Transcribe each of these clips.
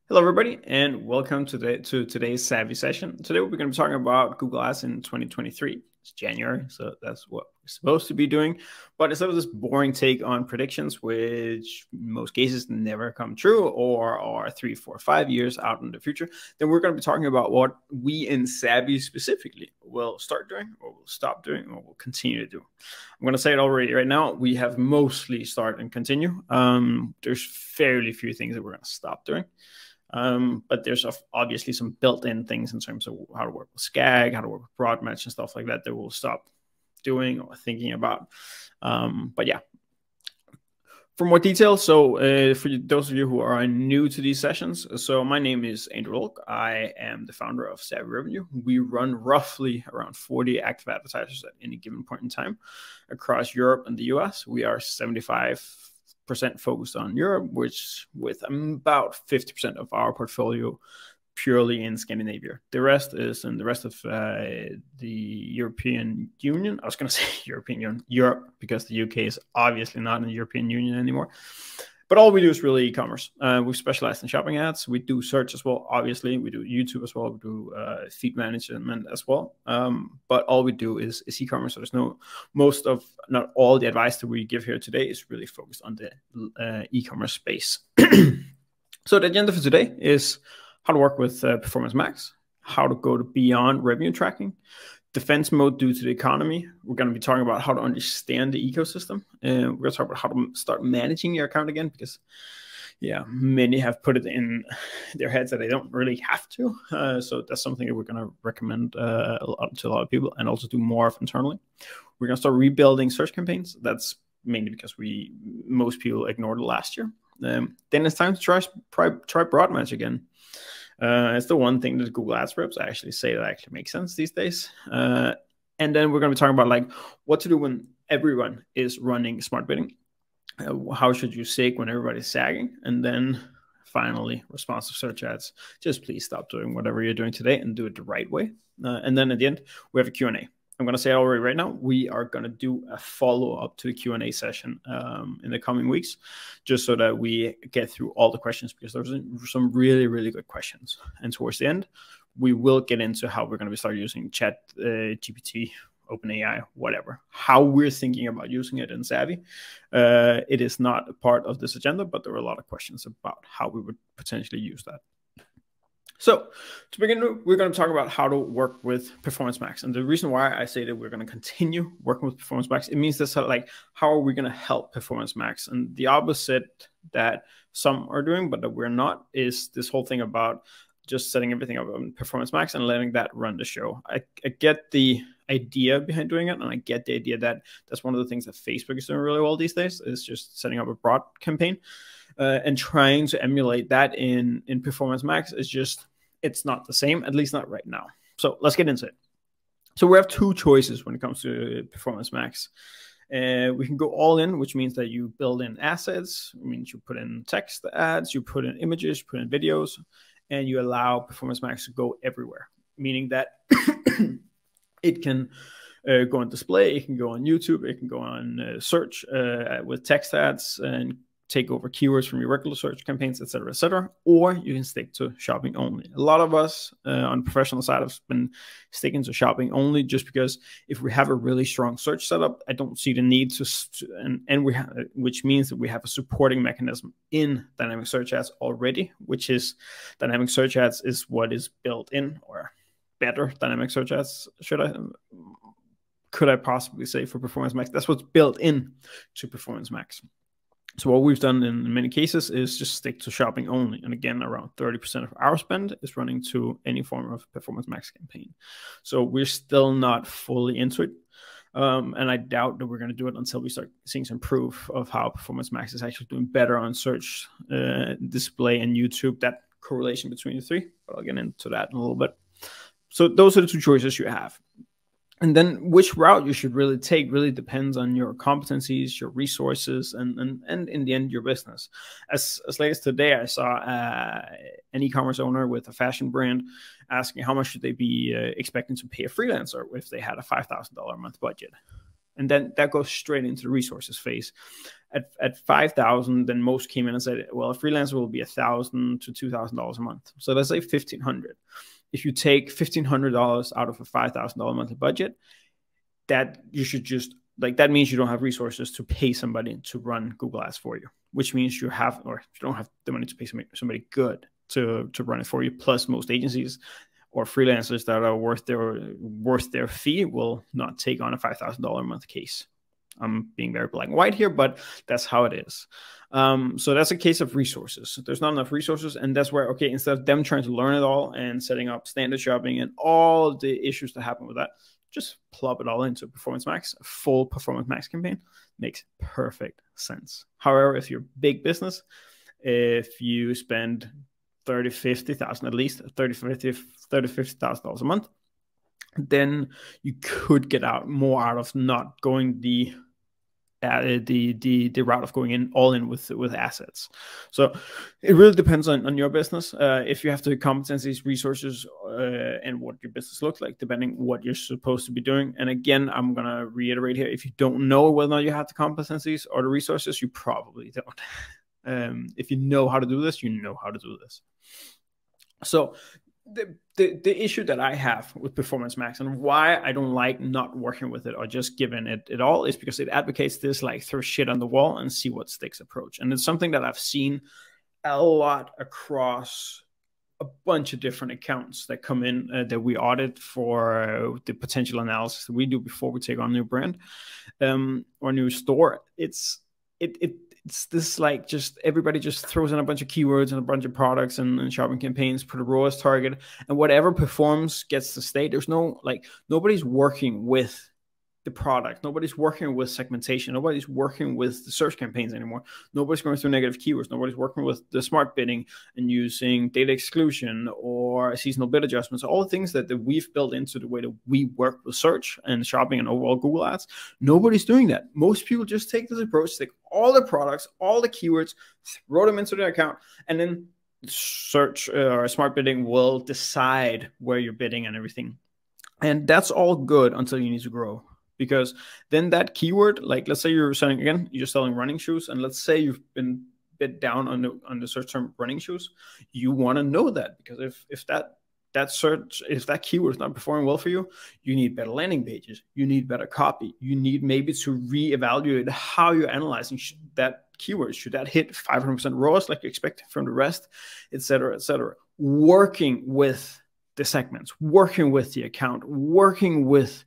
Hello, everybody, and welcome to today's Savvy session. Today, we're going to be talking about Google Ads in 2023. It's January, so that's what we're supposed to be doing. But instead of this boring take on predictions, which in most cases never come true or are 3, 4, 5 years out in the future, then we're going to be talking about what we in Savvy specifically will start doing, or will stop doing, or will continue to do. I'm going to say it already right now. We have mostly start and continue. There's fairly few things that we're going to stop doing. But there's obviously some built-in things in terms of how to work with SCAG, how to work with broad match and stuff like that we'll stop doing or thinking about. But yeah, for more details, so for those of you who are new to these sessions, so my name is Andrew Olk. I am the founder of Savvy Revenue. We run roughly around 40 active advertisers at any given point in time across Europe and the US. We are 75% focused on Europe, which with about 50% of our portfolio purely in Scandinavia. The rest is in the rest of the European Union. I was going to say European Union, Europe, because the UK is obviously not in the European Union anymore. But all we do is really e-commerce. We specialize in shopping ads. We do search as well, obviously. We do YouTube as well. We do feed management as well. But all we do is e-commerce. So there's not all the advice that we give here today is really focused on the e-commerce space. So the agenda for today is how to work with Performance Max, how to go to beyond revenue tracking, defense mode due to the economy. We're going to be talking about how to understand the ecosystem. And we're going to talk about how to start managing your account again, because yeah, many have put it in their heads that they don't really have to. So that's something that we're going to recommend to a lot of people, and also do more of internally. We're going to start rebuilding search campaigns. That's mainly because most people ignored it last year. Then it's time to try broad match again. It's the one thing that Google Ads reps actually say that actually makes sense these days. And then we're going to be talking about like what to do when everyone is running smart bidding. How should you sig when everybody's sagging? And then finally, responsive search ads. Just please stop doing whatever you're doing today and do it the right way. And then at the end, we have a Q&A. I'm going to say it already right now, we are going to do a follow-up to the Q&A session in the coming weeks, just so that we get through all the questions, because there's some really, really good questions. And towards the end, we will get into how we're going to start using Chat GPT, OpenAI, whatever, how we're thinking about using it in Savvy. It is not a part of this agenda, but there are a lot of questions about how we would potentially use that. So to begin with, we're going to talk about how to work with Performance Max. And the reason why I say that we're going to continue working with Performance Max, it means this, like, how are we going to help Performance Max? And the opposite that some are doing, but that we're not, is this whole thing about just setting everything up on Performance Max and letting that run the show. I get the idea behind doing it, and I get the idea that that's one of the things that Facebook is doing really well these days, is just setting up a broad campaign. And trying to emulate that in Performance Max is just, it's not the same, at least not right now. So let's get into it. So we have two choices when it comes to Performance Max. We can go all in, which means that you build in assets. It means you put in text ads, you put in images, you put in videos, and you allow Performance Max to go everywhere, meaning that it can go on display, it can go on YouTube, it can go on search with text ads and take over keywords from your regular search campaigns, etc., or you can stick to shopping only. A lot of us on the professional side have been sticking to shopping only, just because if we have a really strong search setup, I don't see the need which means that we have a supporting mechanism in dynamic search ads already, which is dynamic search ads is what is built in, or better dynamic search ads, could I possibly say, for Performance Max. That's what's built in to Performance Max. So what we've done in many cases is just stick to shopping only. And again, around 30% of our spend is running to any form of Performance Max campaign. So we're still not fully into it. And I doubt that we're going to do it until we start seeing some proof of how Performance Max is actually doing better on search, display, and YouTube, that correlation between the three. But I'll get into that in a little bit. So those are the two choices you have. And then which route you should really take really depends on your competencies, your resources, and in the end, your business. As late as today, I saw an e-commerce owner with a fashion brand asking how much should they be expecting to pay a freelancer if they had a $5,000 a month budget. And then that goes straight into the resources phase. At 5,000, then most came in and said, well, a freelancer will be $1,000 to $2,000 a month. So let's say 1,500. If you take $1,500 out of a $5,000 monthly budget, that you should just like, that means you don't have resources to pay somebody to run Google Ads for you, which means you don't have the money to pay somebody good to run it for you. Plus, most agencies or freelancers that are worth their fee will not take on a $5,000 a month case. I'm being very black and white here, but that's how it is. So that's a case of resources. There's not enough resources, and that's where, okay, instead of them trying to learn it all and setting up standard shopping and all the issues that happen with that, just plop it all into Performance Max. A full Performance Max campaign makes perfect sense. However, if you're a big business, if you spend $30,000, at least $50,000 a month, then you could get more out of not going the route of going in all in with assets. So it really depends on your business. If you have the competencies, resources, and what your business looks like, depending what you're supposed to be doing. And again, I'm gonna reiterate here: if you don't know whether or not you have the competencies or the resources, you probably don't. If you know how to do this, you know how to do this. So the issue that I have with Performance Max and why I don't like not working with it or just giving it all is because it advocates this like throw shit on the wall and see what sticks approach. And it's something that I've seen a lot across a bunch of different accounts that come in that we audit for the potential analysis that we do before we take on a new brand or new store. It's this like just everybody just throws in a bunch of keywords and a bunch of products and shopping campaigns, put a ROAS target, and whatever performs gets to stay. There's no like nobody's working with the product. Nobody's working with segmentation. Nobody's working with the search campaigns anymore. Nobody's going through negative keywords. Nobody's working with the smart bidding and using data exclusion or seasonal bid adjustments. All the things that we've built into the way that we work with search and shopping and overall Google Ads. Nobody's doing that. Most people just take this approach, take all the products, all the keywords, throw them into their account, and then search or smart bidding will decide where you're bidding and everything. And that's all good until you need to grow. Because then that keyword, like let's say you're selling running shoes, and let's say you've been bid down on the search term running shoes, you want to know that, because if that keyword is not performing well for you, you need better landing pages, you need better copy, you need maybe to reevaluate how you're analyzing that keyword. Should that hit 500% ROAS like you expect from the rest, etc., etc. Working with the segments, working with the account, working with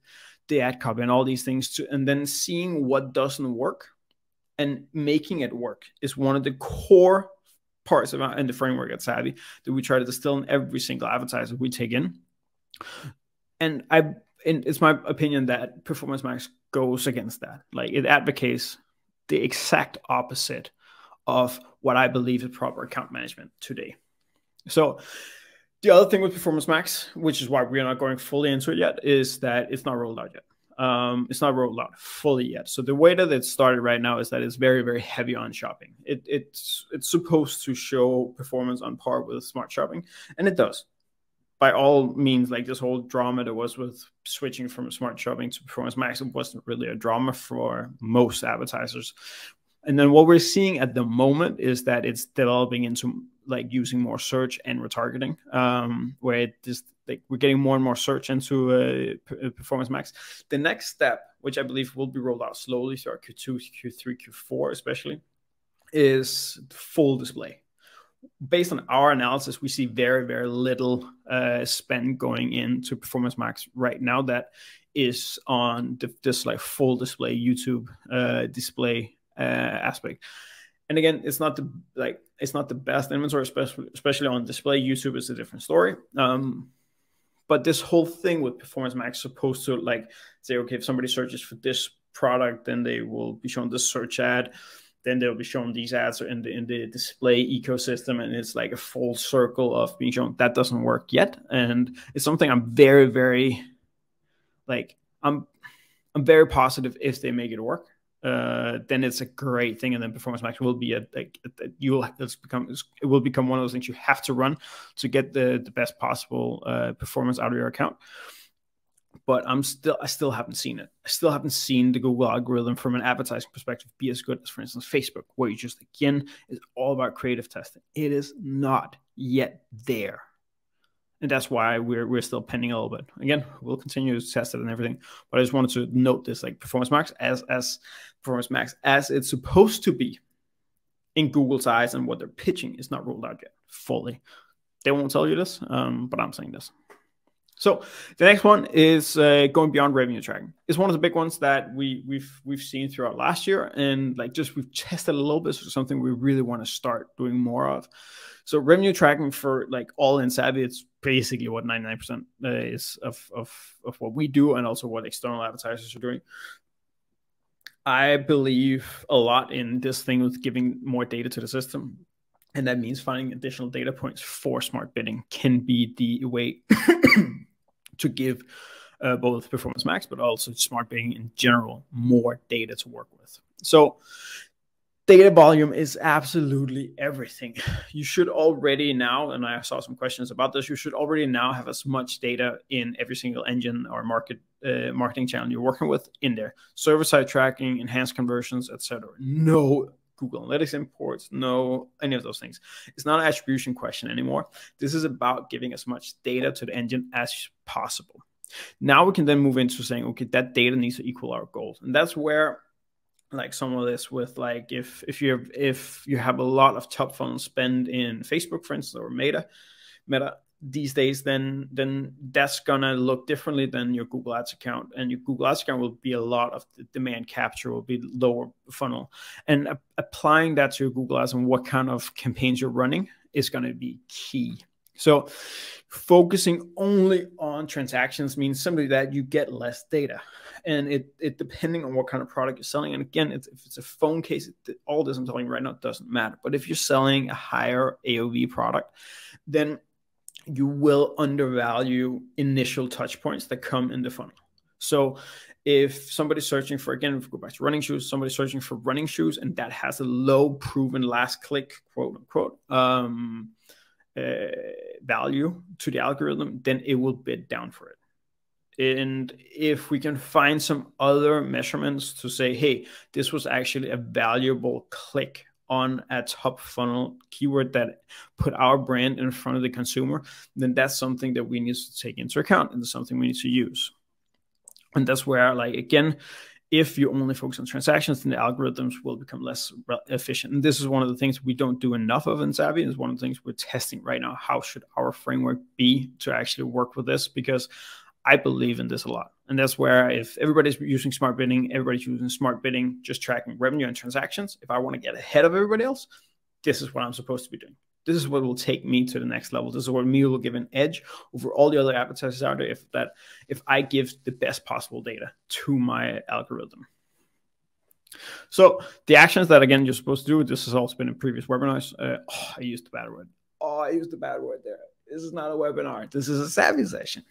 the ad copy and all these things and then seeing what doesn't work and making it work is one of the core parts of in the framework at Savvy that we try to distill in every single advertiser we take in. And it's my opinion that Performance Max goes against that. Like it advocates the exact opposite of what I believe is proper account management today. So the other thing with Performance Max, which is why we're not going fully into it yet, is that it's not rolled out yet. It's not rolled out fully yet. So the way that it started right now is that it's very, very heavy on shopping. It's supposed to show performance on par with smart shopping, and it does. By all means, like this whole drama that was with switching from smart shopping to Performance Max, it wasn't really a drama for most advertisers. And then what we're seeing at the moment is that it's developing into like using more search and retargeting, where it just like we're getting more and more search into Performance Max. The next step, which I believe will be rolled out slowly throughout Q2, Q3, Q4 especially, is full display. Based on our analysis, we see very, very little spend going into Performance Max right now that is on this like full display YouTube display aspect. And again, it's not the best inventory, especially on display. YouTube is a different story. But this whole thing with Performance Max is supposed to like say, okay, if somebody searches for this product, then they will be shown this search ad. Then they'll be shown these ads in the display ecosystem, and it's like a full circle of being shown. That doesn't work yet, and it's something I'm very, very like I'm very positive if they make it work. Then it's a great thing, and then Performance Max will be it will become one of those things you have to run to get the best possible performance out of your account. but I still haven't seen it. I still haven't seen the Google algorithm from an advertising perspective be as good as, for instance, Facebook, where you just, again, is all about creative testing. It is not yet there. And that's why we're still pending a little bit. Again, we'll continue to test it and everything. But I just wanted to note this, like Performance Max as Performance Max as it's supposed to be in Google's eyes, and what they're pitching is not rolled out yet fully. They won't tell you this, but I'm saying this. So the next one is going beyond revenue tracking. It's one of the big ones that we've seen throughout last year, and like just we've tested a little bit. So something we really want to start doing more of. So revenue tracking for like all in Savvy, it's basically what 99% is of what we do, and also what external advertisers are doing. I believe a lot in this thing with giving more data to the system. And that means finding additional data points for smart bidding can be the way to give both Performance Max, but also smart bidding in general, more data to work with. So data volume is absolutely everything. You should already now, and I saw some questions about this, you should already now have as much data in every single engine or marketing channel you're working with in there. Server-side tracking, enhanced conversions, etc. No Google Analytics imports, no any of those things. It's not an attribution question anymore. This is about giving as much data to the engine as possible. Now we can then move into saying, okay, that data needs to equal our goals. And that's where like some of this with like if you have a lot of top funnel spend in Facebook, for instance, or Meta these days, then that's gonna look differently than your Google Ads account, and your Google Ads account will be a lot of the demand capture will be lower funnel, and applying that to your Google Ads and what kind of campaigns you're running is going to be key. So focusing only on transactions means simply that you get less data, and it depending on what kind of product you're selling. And again, if it's a phone case, all this I'm telling you right now doesn't matter. But if you're selling a higher AOV product, then you will undervalue initial touch points that come in the funnel. So if somebody's searching for, again, if we go back to running shoes, somebody's searching for running shoes, and that has a low proven last click, quote unquote, value to the algorithm, then it will bid down for it. And if we can find some other measurements to say, hey, this was actually a valuable click on a top funnel keyword that put our brand in front of the consumer, then that's something that we need to take into account, and something we need to use. And that's where, like, again, if you only focus on transactions, then the algorithms will become less efficient. And this is one of the things we don't do enough of in Savvy. It's one of the things we're testing right now. How should our framework be to actually work with this? Because I believe in this a lot. And that's where if everybody's using smart bidding, everybody's using smart bidding, just tracking revenue and transactions. If I want to get ahead of everybody else, this is what I'm supposed to be doing. This is what will take me to the next level. This is what me will give an edge over all the other advertisers out there if I give the best possible data to my algorithm. So the actions that, again, you're supposed to do, this has also been in previous webinars. I used the bad word. I used the bad word there. This is not a webinar. This is a Savvy session.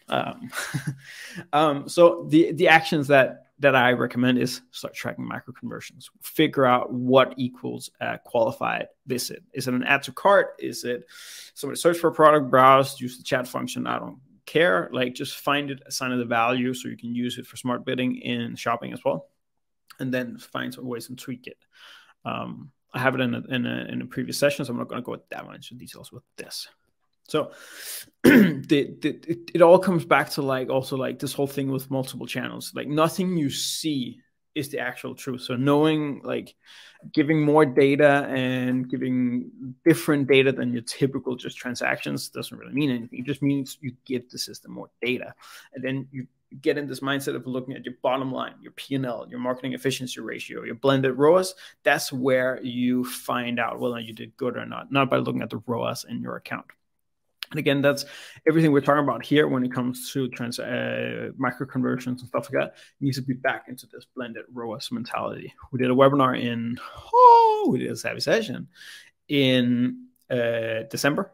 So the actions that I recommend is start tracking micro conversions. Figure out what equals a qualified visit. Is it an add to cart? Is it somebody search for a product, browse, use the chat function? I don't care. Like, just find it, assign it a value so you can use it for smart bidding in shopping as well, and then find some ways and tweak it. I have it in a previous session, so I'm not going to go that much into details with this. So it all comes back to also this whole thing with multiple channels. Like, nothing you see is the actual truth. So knowing, like, giving more data and giving different data than your typical just transactions doesn't really mean anything. It just means you give the system more data. And then you get in this mindset of looking at your bottom line, your P&L, your marketing efficiency ratio, your blended ROAS. That's where you find out whether you did good or not by looking at the ROAS in your account. And again, that's everything we're talking about here when it comes to micro conversions and stuff like that. It needs to be back into this blended ROAS mentality. We did a webinar we did a Savvy session in December,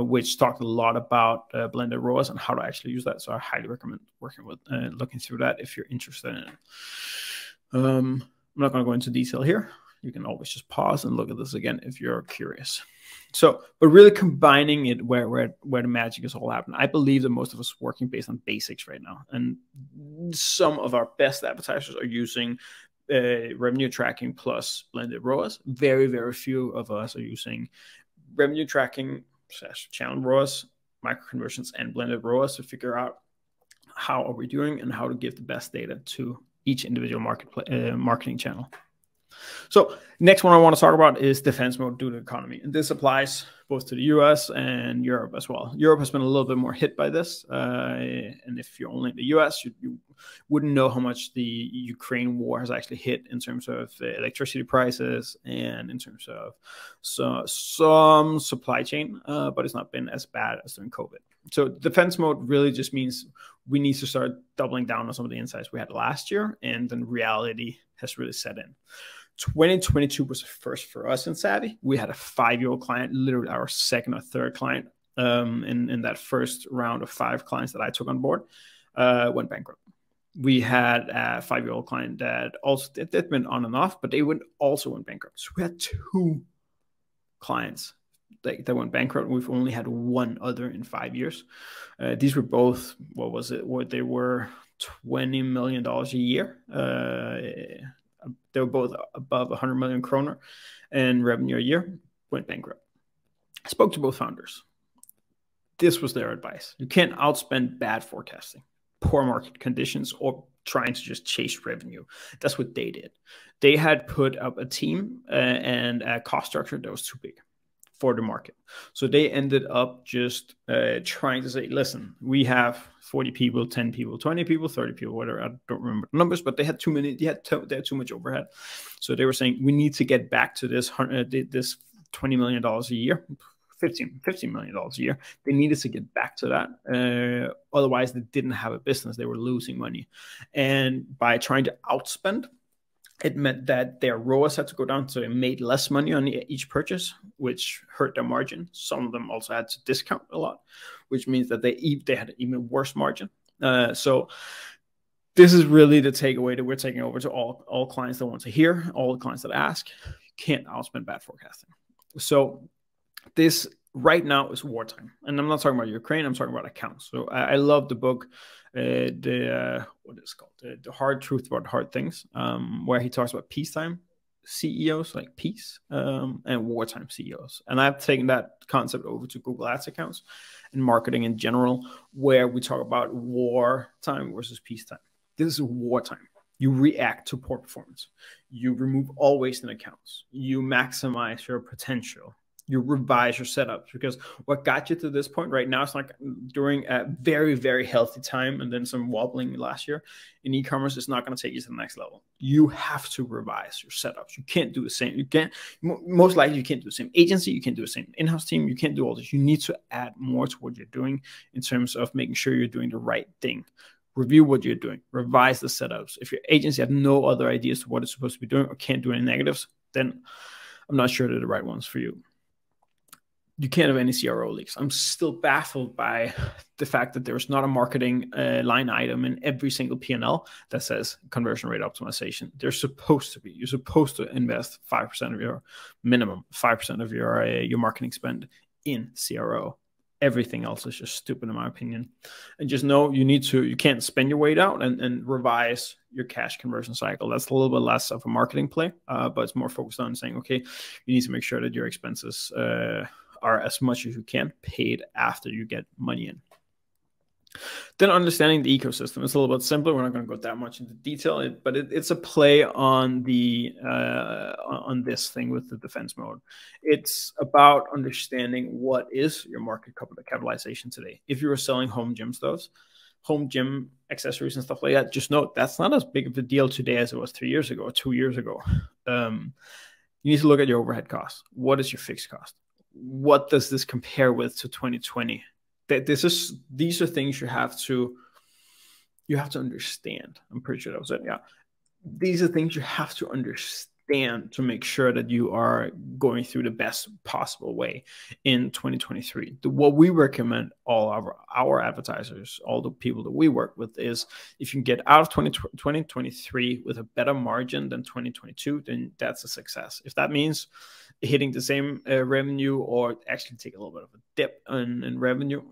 which talked a lot about blended ROAS and how to actually use that. So I highly recommend looking through that if you're interested in it. I'm not going to go into detail here. You can always just pause and look at this again if you're curious. So, but really combining it where the magic is all happening. I believe that most of us are working based on basics right now. And some of our best advertisers are using revenue tracking plus blended ROAS. Very, very few of us are using revenue tracking / channel ROAS, micro conversions, and blended ROAS to figure out how are we doing and how to give the best data to each individual marketing channel. So next one I want to talk about is defense mode due to the economy. And this applies both to the US and Europe as well. Europe has been a little bit more hit by this. And if you're only in the US, you wouldn't know how much the Ukraine war has actually hit in terms of electricity prices and in terms of some supply chain, but it's not been as bad as during COVID. So defense mode really just means we need to start doubling down on some of the insights we had last year, and then reality has really set in. 2022 was a first for us in Savvy. We had a 5-year-old client, literally our second or third client in that first round of 5 clients that I took on board, went bankrupt. We had a 5-year-old client that also they'd been on and off, but they also went bankrupt. So we had 2 clients that went bankrupt. We've only had 1 other in 5 years. These were both, they were $20 million a year. They were both above 100 million kroner in revenue a year, went bankrupt. I spoke to both founders. This was their advice. You can't outspend bad forecasting, poor market conditions, or trying to just chase revenue. That's what they did. They had put up a team and a cost structure that was too big for the market. So they ended up just trying to say, listen, we have 40 people, 10 people, 20 people, 30 people, whatever. I don't remember the numbers, but they had too many, they had too much overhead. So they were saying, we need to get back to this $20 million a year, $15 million a year. They needed to get back to that. Otherwise, they didn't have a business. They were losing money. And by trying to outspend, it meant that their ROAS had to go down, so they made less money on each purchase, which hurt their margin. Some of them also had to discount a lot, which means that they had an even worse margin. So this is really the takeaway that we're taking over to all clients that want to hear, all the clients that ask. You can't outspend bad forecasting. So this right now is wartime. And I'm not talking about Ukraine, I'm talking about accounts. So I love the book, what is it called? The Hard Truth About Hard Things, where he talks about peacetime CEOs, like peace, and wartime CEOs. And I've taken that concept over to Google Ads accounts and marketing in general, where we talk about wartime versus peacetime. This is wartime. You react to poor performance. You remove all waste in accounts. You maximize your potential. You revise your setups, because what got you to this point right now is like during a very, very healthy time and then some wobbling last year in e-commerce is not going to take you to the next level. You have to revise your setups. You can't do the same. You can't, most likely you can't do the same agency. You can't do the same in-house team. You can't do all this. You need to add more to what you're doing in terms of making sure you're doing the right thing. Review what you're doing. Revise the setups. If your agency has no other ideas to what it's supposed to be doing or can't do any negatives, then I'm not sure they're the right ones for you. You can't have any CRO leaks. I'm still baffled by the fact that there's not a marketing line item in every single P&L that says conversion rate optimization. There's supposed to be. You're supposed to invest 5% of your minimum, 5% of your marketing spend in CRO. Everything else is just stupid in my opinion. And just know you can't spend your weight out and revise your cash conversion cycle. That's a little bit less of a marketing play, but it's more focused on saying, okay, you need to make sure that your expenses are as much as you can paid after you get money in. Then understanding the ecosystem is a little bit simpler. We're not going to go that much into detail, but it's a play on the on this thing with the defense mode. It's about understanding what is your market capitalization today. If you were selling home gym stuff, home gym accessories and stuff like that, just note that's not as big of a deal today as it was 3 years ago or 2 years ago. You need to look at your overhead costs. What is your fixed cost? What does this compare with to 2020? These are things you have to understand. I'm pretty sure that was it. Yeah. These are things you have to understand stand to make sure that you are going through the best possible way in 2023. What we recommend all our advertisers, all the people that we work with, is if you can get out of 2023 with a better margin than 2022, then that's a success. If that means hitting the same revenue or actually take a little bit of a dip in revenue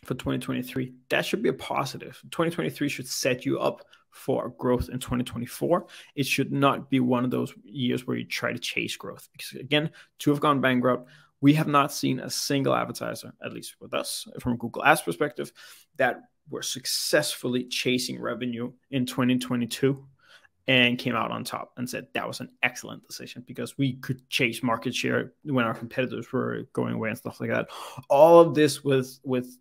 for 2023, that should be a positive. 2023 should set you up for growth in 2024. It should not be one of those years where you try to chase growth, because again, 2 have gone bankrupt. We have not seen a single advertiser, at least with us from a Google Ads perspective, that were successfully chasing revenue in 2022 and came out on top and said that was an excellent decision because we could chase market share when our competitors were going away and stuff like that. All of this with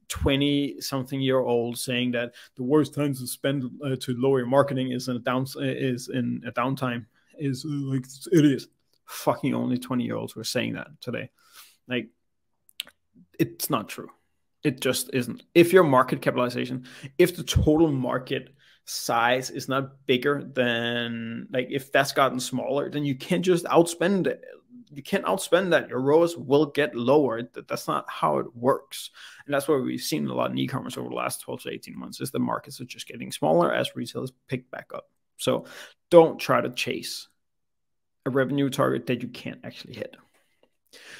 20-something-year-olds saying that the worst time to spend to lower your marketing is in a downtime is like, it is fucking only 20-year-olds who are saying that today. Like, it's not true. It just isn't. If your market capitalization, if the total market size is not bigger than, like, if that's gotten smaller, then you can't just outspend it. You can't outspend that. Your ROAS will get lowered. That's not how it works. And that's what we've seen a lot in e-commerce over the last 12 to 18 months, is the markets are just getting smaller as retailers pick back up. So don't try to chase a revenue target that you can't actually hit.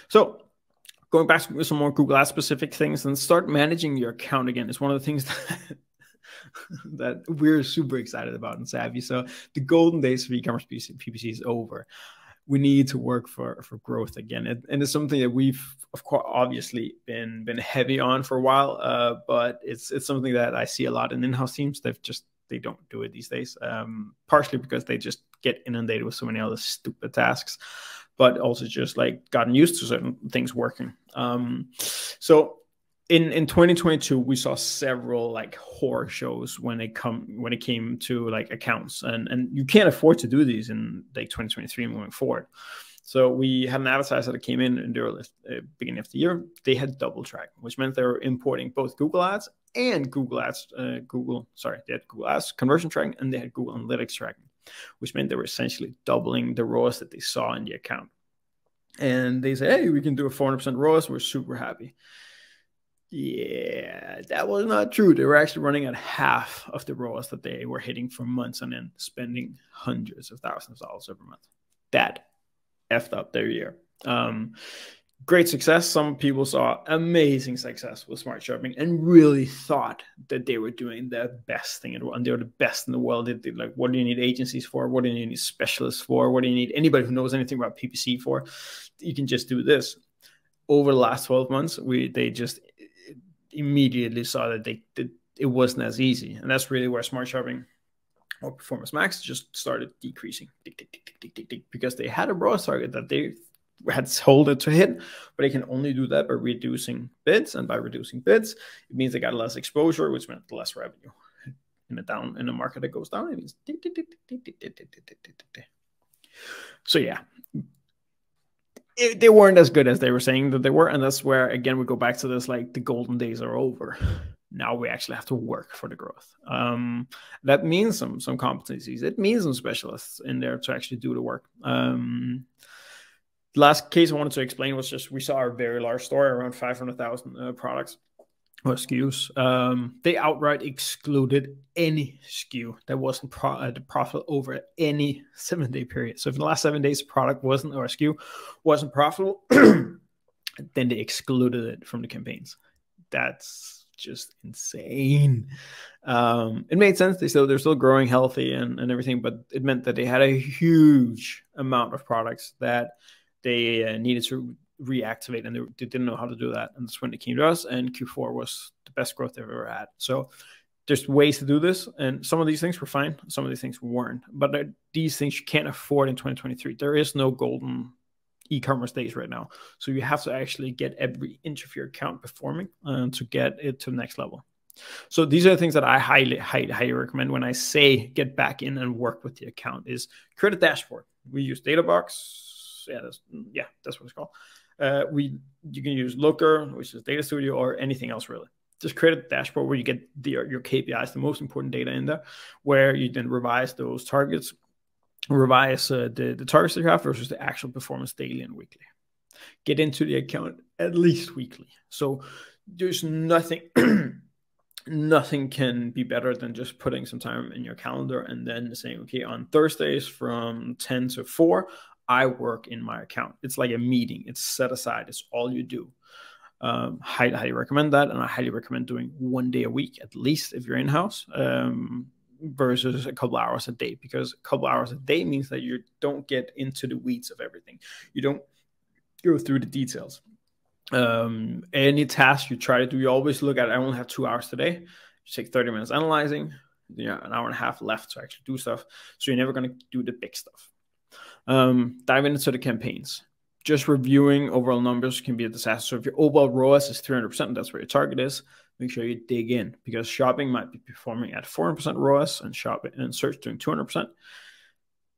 So going back to some more Google Ads specific things, and start managing your account again is one of the things that we're super excited about in Savvy. So the golden days of e-commerce PPC is over. We need to work for growth again. And it's something that we've, of course, obviously been heavy on for a while, but it's something that I see a lot in in-house teams. They don't do it these days, partially because they just get inundated with so many other stupid tasks, but also just like gotten used to certain things working. So in 2022, we saw several like horror shows when it came to like accounts, and you can't afford to do these in like 2023 and moving forward. So we had an advertiser that came in the beginning of the year. They had double tracking, which meant they were importing both Google Ads and they had Google Ads conversion tracking, and they had Google Analytics tracking, which meant they were essentially doubling the ROAS that they saw in the account. And they said, hey, we can do a 400% ROAS. We're super happy. Yeah, that was not true. They were actually running at half of the ROAS that they were hitting for months and then spending hundreds of thousands of dollars every month. That effed up their year. Great success. Some people saw amazing success with smart shopping and really thought that they were doing the best thing in the world, and they were the best in the world. They like, what do you need agencies for? What do you need specialists for? What do you need anybody who knows anything about PPC for? You can just do this. Over the last 12 months, they just immediately saw that it wasn't as easy. And that's really where smart shopping or Performance Max just started decreasing, because they had a ROAS target that they had told it to hit, but they can only do that by reducing bids. And by reducing bids, it means they got less exposure, which meant less revenue. In a market that goes down, it means. So yeah, they weren't as good as they were saying that they were. And that's where, again, we go back to this, like, the golden days are over. Now we actually have to work for the growth. That means some competencies. It means some specialists in there to actually do the work. The last case I wanted to explain was just, we saw a very large store, around 500,000 products or SKUs. They outright excluded any SKU that wasn't profitable over any 7-day period. So if in the last 7 days, product wasn't, or SKU wasn't profitable, then they excluded it from the campaigns. That's just insane. It made sense. They're still growing healthy and everything, but it meant that they had a huge amount of products that they needed to reactivate, and they didn't know how to do that. And that's when it came to us, and Q4 was the best growth they've ever had. So there's ways to do this, and some of these things were fine, some of these things weren't, but these things you can't afford in 2023. There is no golden e-commerce days right now, so you have to actually get every inch of your account performing to get it to the next level. So these are the things that I highly recommend when I say get back in and work with the account. Is create a dashboard. We use Databox. Yeah, that's what it's called. You can use Looker, which is Data Studio, or anything else really. Just create a dashboard where you get your KPIs, the most important data in there, where you then revise those targets revise the targets that you have versus the actual performance daily and weekly. Get into the account at least weekly. So there's nothing nothing can be better than just putting some time in your calendar and then saying, okay, on Thursdays from 10 to 4, I work in my account. It's like a meeting. It's set aside. It's all you do. Highly recommend that. And I highly recommend doing 1 day a week, at least if you're in-house, versus a couple hours a day, because a couple hours a day means that you don't get into the weeds of everything. You don't go through the details. Any task you try to do, you always look at, I only have 2 hours today. You take 30 minutes analyzing, an hour and a half left to actually do stuff. So you're never going to do the big stuff. Dive into the campaigns. Just reviewing overall numbers can be a disaster. So if your overall ROAS is 300%, that's where your target is, make sure you dig in, because shopping might be performing at 400% ROAS and shopping and search doing 200%.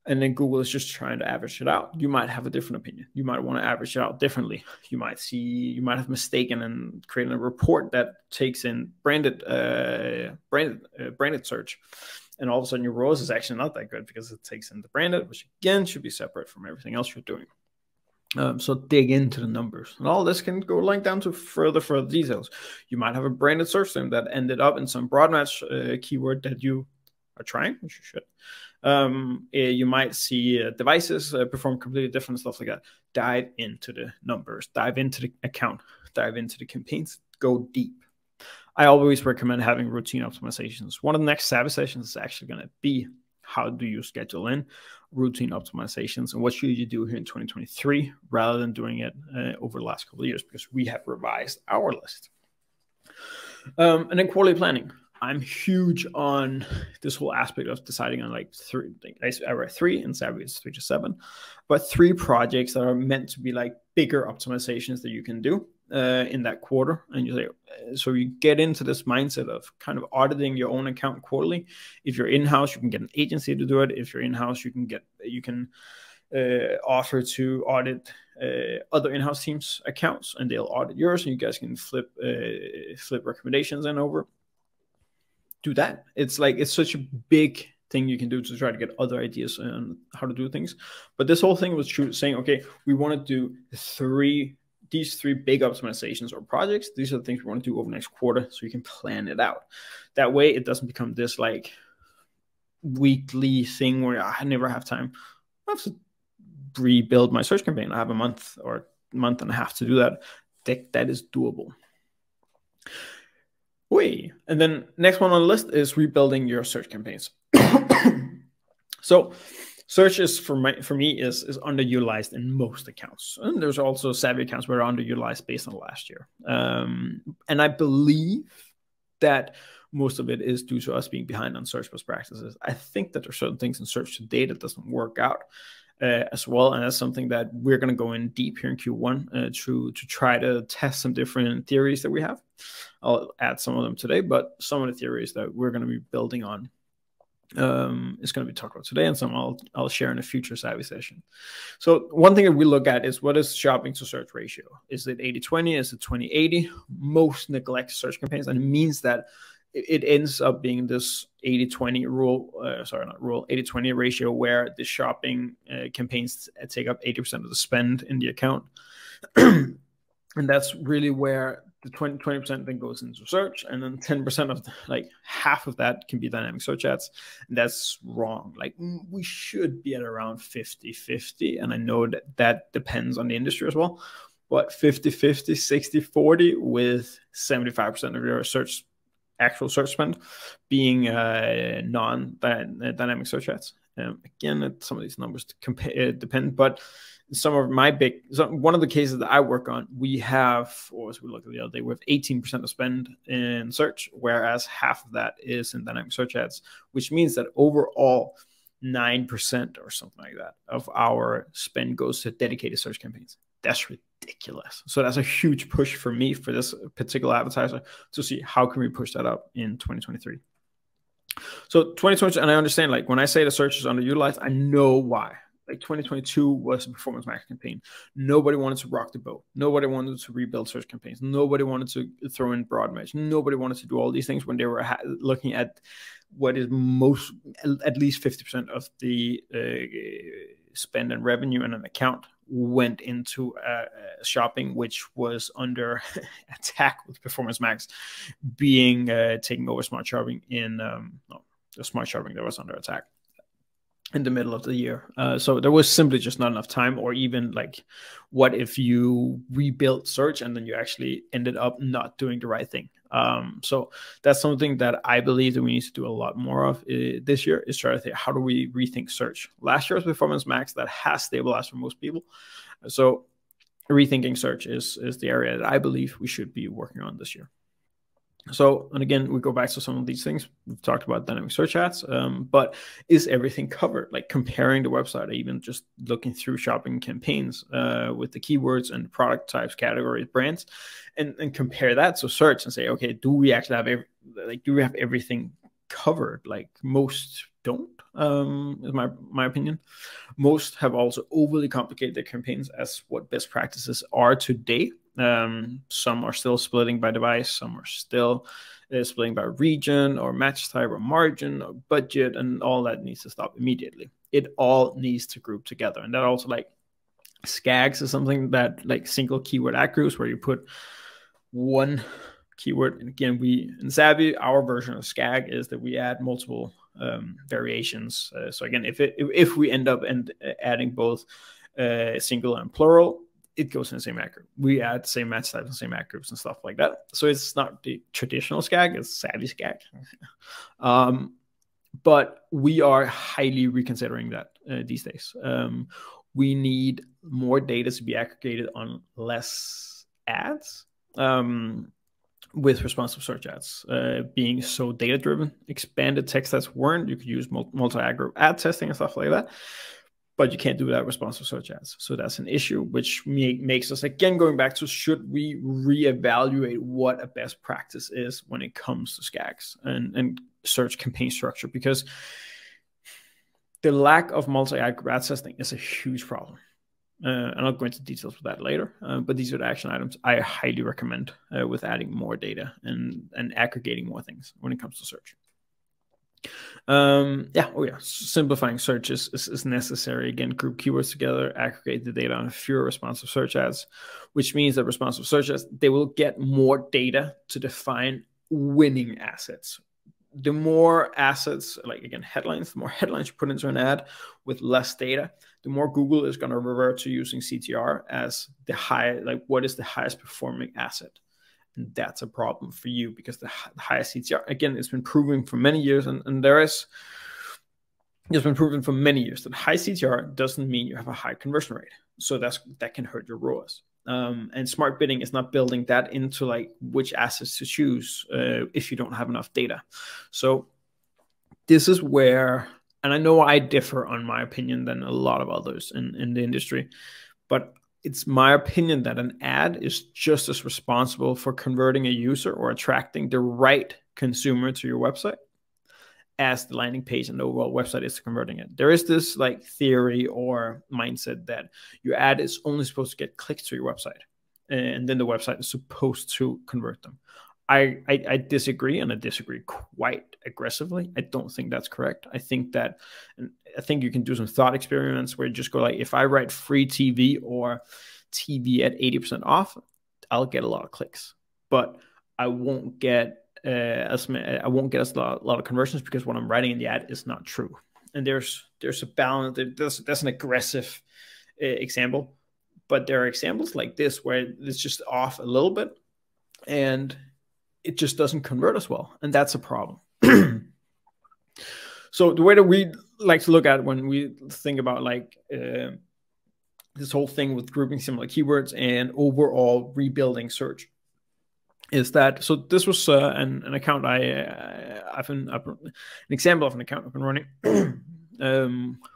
And then Google is just trying to average it out. You might have a different opinion. You might want to average it out differently. You might have mistaken and created a report that takes in branded search. And all of a sudden your ROAS is actually not that good because it takes in the branded, which again should be separate from everything else you're doing. So dig into the numbers, and all this can go link down to further details. You might have a branded search term that ended up in some broad match keyword that you are trying, which you should. You might see devices perform completely different, stuff like that. Dive into the numbers, dive into the account, dive into the campaigns, go deep. I always recommend having routine optimizations. One of the next Savvy sessions is actually going to be how do you schedule in routine optimizations and what should you do here in 2023 rather than doing it over the last couple of years, because we have revised our list. And then quality planning. I'm huge on this whole aspect of deciding on like three. I write 3, and Savvy is 3 to 7, but 3 projects that are meant to be like bigger optimizations that you can do in that quarter. And you say, so you get into this mindset of kind of auditing your own account quarterly. If you're in-house, you can get an agency to do it. If you're in-house, you can offer to audit other in-house teams' accounts, and they'll audit yours, and you guys can flip recommendations in over. Do that. It's such a big thing you can do to try to get other ideas on how to do things. But this whole thing was saying, okay, we want to do these 3 big optimizations or projects. These are the things we want to do over the next quarter, so you can plan it out. That way it doesn't become this like weekly thing where I never have time. I have to rebuild my search campaign. I have a month or month and a half to do that. That is doable. And then next one on the list is rebuilding your search campaigns. So search is for me is underutilized in most accounts, and there's also Savvy accounts where are underutilized based on last year. And I believe that most of it is due to us being behind on search best practices. I think that there are certain things in search today that doesn't work out as well, and that's something that we're going to go in deep here in Q1 to try to test some different theories that we have. I'll add some of them today, but some of the theories that we're going to be building on is going to be talked about today, and some I'll share in a future Savvy session. So one thing that we look at is what is shopping to search ratio. Is it 80-20? Is it 20-80? Most neglect search campaigns, and it means that it ends up being this 80-20 rule, 80-20 ratio, where the shopping campaigns take up 80% of the spend in the account. And that's really where the 20% then goes into search, and then 10% of half of that can be dynamic search ads. And that's wrong. Like, we should be at around 50-50. And I know that depends on the industry as well, but 50-50, 60-40, with 75% of your actual search spend being non-dynamic search ads. Again, some of these numbers depend, but one of the cases that I work on, we have, or as we looked at the other day, we have 18% of spend in search, whereas half of that is in dynamic search ads, which means that overall 9% or something like that of our spend goes to dedicated search campaigns. That's ridiculous. So that's a huge push for me, for this particular advertiser, to see how can we push that up in 2023. So 2020, and I understand, like, when I say the search is underutilized, I know why. like 2022 was a performance max campaign. Nobody wanted to rock the boat. Nobody wanted to rebuild search campaigns. Nobody wanted to throw in broad match. Nobody wanted to do all these things when they were looking at what is at least 50% of the spend and revenue in an account went into shopping, which was under attack with Performance Max being taking over smart shopping the smart shopping that was under attack in the middle of the year. So there was simply just not enough time, or even like, what if you rebuilt search and then you actually ended up not doing the right thing? So that's something that I believe that we need to do a lot more of this year, is try to think, how do we rethink search? Last year's Performance Max, that has stabilized for most people. So rethinking search is the area that I believe we should be working on this year. So, and again, we go back to some of these things. We've talked about dynamic search ads, but is everything covered? Like comparing the website, or even just looking through shopping campaigns with the keywords and product types, categories, brands, and compare that to search and say, okay, do we actually have do we have everything covered? Like most don't, is my opinion. Most have also overly complicated their campaigns as what best practices are today. Some are still splitting by device, some are still splitting by region or match type or margin or budget, and all that needs to stop immediately. It all needs to group together. And that also, like, SKAGs is something that, like, single keyword ad groups, where you put one keyword. And again, in Savvy, our version of SKAG is that we add multiple variations. So again, if we end up adding both single and plural, it goes in the same ad group. We add the same match types and same ad groups and stuff like that. So it's not the traditional SKAG, it's Savvy SKAG. But we are highly reconsidering that these days. We need more data to be aggregated on less ads, with responsive search ads being so data-driven. Expanded text ads weren't. You could use multi-ad group ad testing and stuff like that, but you can't do that with responsive search ads. So that's an issue, which makes us, again, going back to, should we reevaluate what a best practice is when it comes to SKAGs and search campaign structure? Because the lack of multi-ad group ad testing is a huge problem. And I'll go into details for that later, but these are the action items I highly recommend with adding more data and aggregating more things when it comes to search. Simplifying search is necessary. Again, group keywords together, aggregate the data on fewer responsive search ads, which means that responsive search ads, they will get more data to define winning assets. The more assets, like, again, headlines, the more headlines you put into an ad with less data, the more Google is going to revert to using CTR as what is the highest performing asset. And that's a problem for you, because the highest CTR, again, it's been proven for many years, and it's been proven for many years that high CTR doesn't mean you have a high conversion rate. So that can hurt your ROAS. And smart bidding is not building that into, like, which assets to choose if you don't have enough data. So this is where, and I know I differ on my opinion than a lot of others in the industry, but it's my opinion that an ad is just as responsible for converting a user or attracting the right consumer to your website as the landing page and the overall website is converting it. There is this, like, theory or mindset that your ad is only supposed to get clicks to your website, and then the website is supposed to convert them. I disagree, and I disagree quite aggressively. I don't think that's correct. I think you can do some thought experiments where you just go, like, if I write free TV or TV at 80% off, I'll get a lot of clicks, but I won't get a lot of conversions, because what I'm writing in the ad is not true. And there's a balance. That's an aggressive example, but there are examples like this where it's just off a little bit and it just doesn't convert as well, and that's a problem. So the way that we like to look at it when we think about, like, this whole thing with grouping similar keywords and overall rebuilding search is that, so this was an account an example of an account I've been running.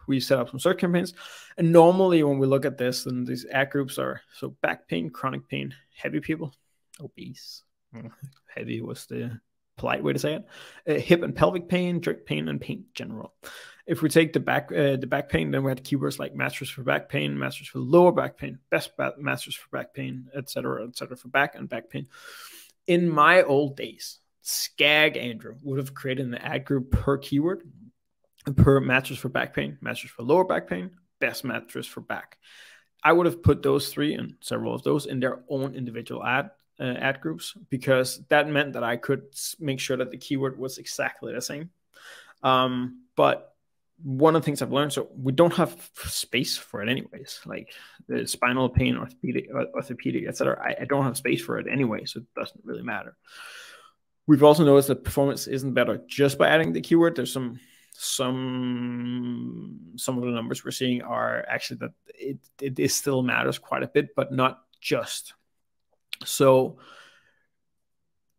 We set up some search campaigns, and normally when we look at this, and these ad groups are, so back pain, chronic pain, heavy people, obese. Heavy was the polite way to say it. Hip and pelvic pain, joint pain, and pain general. If we take the back pain, then we had keywords like mattress for back pain, mattress for lower back pain, best mattress for back pain, etc., for back and back pain. In my old days, Skag Andrew would have created an ad group per keyword, per mattress for back pain, mattress for lower back pain, best mattress for back. I would have put those three and several of those in their own individual ad groups, because that meant that I could make sure that the keyword was exactly the same. But one of the things I've learned, so we don't have space for it anyways, like the spinal pain, orthopedic, etc. I don't have space for it anyway, so it doesn't really matter. We've also noticed that performance isn't better just by adding the keyword. There's some of the numbers we're seeing are actually that it still matters quite a bit, but not just. So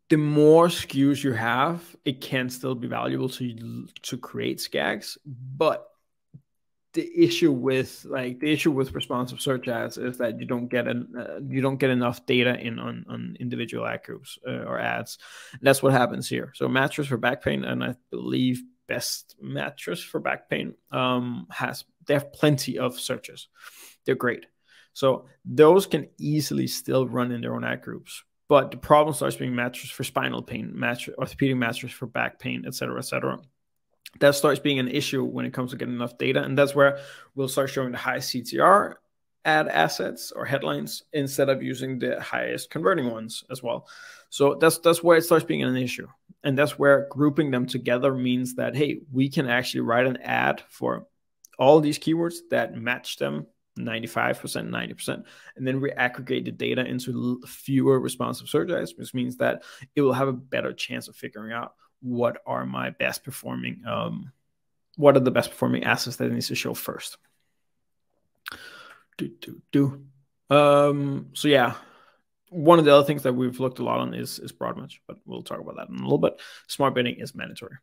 the more SKUs you have, it can still be valuable to create SKAGs. But the issue with responsive search ads is that you don't get enough data in on individual ad groups or ads. And that's what happens here. So mattress for back pain, and I believe best mattress for back pain they have plenty of searches. They're great. So those can easily still run in their own ad groups. But the problem starts being mattress for spinal pain, orthopedic mattress for back pain, etc., etc. That starts being an issue when it comes to getting enough data. And that's where we'll start showing the high CTR ad assets or headlines instead of using the highest converting ones as well. So that's where it starts being an issue. And that's where grouping them together means that, hey, we can actually write an ad for all these keywords that match them 95%, 90%. And then we aggregate the data into fewer responsive search ads, which means that it will have a better chance of figuring out what are my best performing, what are the best performing assets that it needs to show first. So yeah, one of the other things that we've looked a lot on is broad match, but we'll talk about that in a little bit. Smart bidding is mandatory.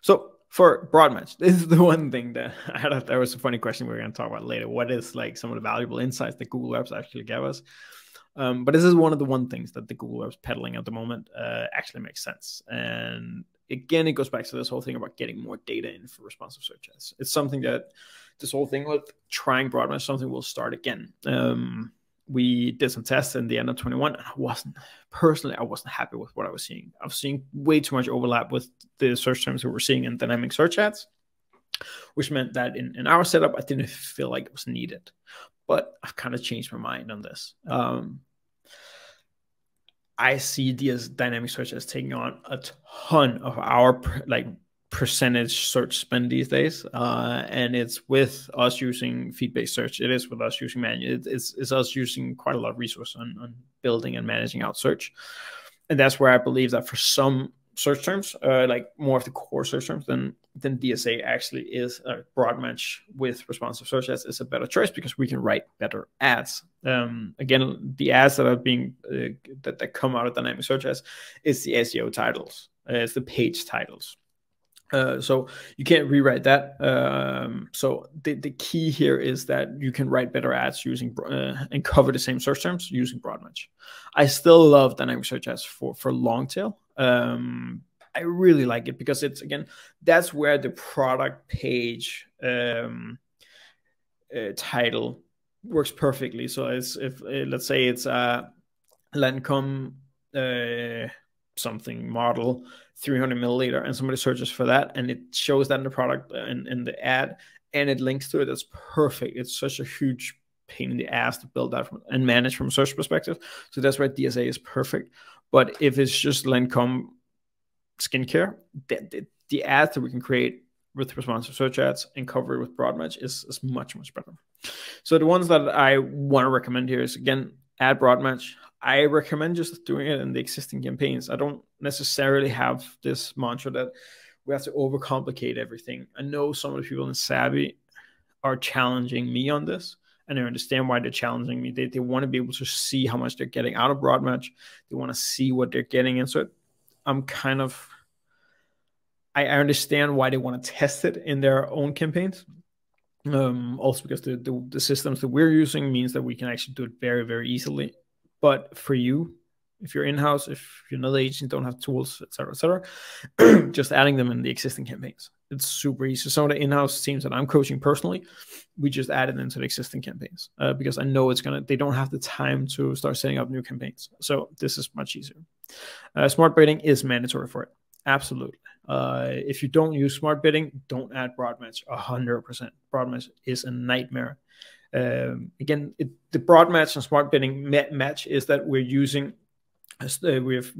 So for broad match, this is the one thing that I thought there was a funny question we're going to talk about later. What is like some of the valuable insights that Google Apps actually gave us? But this is one of the things that the Google Apps peddling at the moment actually makes sense. And again, it goes back to this whole thing about getting more data in for responsive search ads. It's something that this whole thing with trying broad match, something will start again. We did some tests in the end of 21, and I wasn't happy with what I was seeing. I was seeing way too much overlap with the search terms that we're seeing in dynamic search ads, which meant that in our setup, I didn't feel like it was needed. But I've kind of changed my mind on this. I see these dynamic search ads taking on a ton of our percentage search spend these days, and it's with us using feed-based search. It is with us using manual. It's us using quite a lot of resource on building and managing out search, and that's where I believe that for some search terms, like more of the core search terms, then DSA actually is a broad match with responsive search ads is a better choice, because we can write better ads. Again, the ads that are being that come out of dynamic search ads is the SEO titles, it's the page titles. So you can't rewrite that. So the key here is that you can write better ads using and cover the same search terms using broad match. I still love dynamic search ads for long tail. I really like it because it's, again, that's where the product page title works perfectly. So it's let's say it's Lancome something model 300 milliliter, and somebody searches for that, and it shows that in the product and in the ad, and it links to it. That's perfect. It's such a huge pain in the ass to build that and manage from a search perspective. So that's why DSA is perfect. But if it's just Lancome skincare, the ads that we can create with responsive search ads and cover it with broad match is much, much better. So the ones that I want to recommend here is, again, add broad match. I recommend just doing it in the existing campaigns. I don't necessarily have this mantra that we have to overcomplicate everything. I know some of the people in Savvy are challenging me on this, and I understand why they're challenging me. They want to be able to see how much they're getting out of broad match. They want to see what they're getting. And so I'm kind of, I understand why they want to test it in their own campaigns. Also because the systems that we're using means that we can actually do it very, very easily. But for you, If you're in-house, if you're another agent, don't have tools, etc., just adding them in the existing campaigns. It's super easy. So some of the in-house teams that I'm coaching personally, we just added into the existing campaigns because I know they don't have the time to start setting up new campaigns. So this is much easier. Smart bidding is mandatory for it. Absolutely. If you don't use smart bidding, don't add broad match. 100%. Broad match is a nightmare. Again, the broad match and smart bidding match is that we're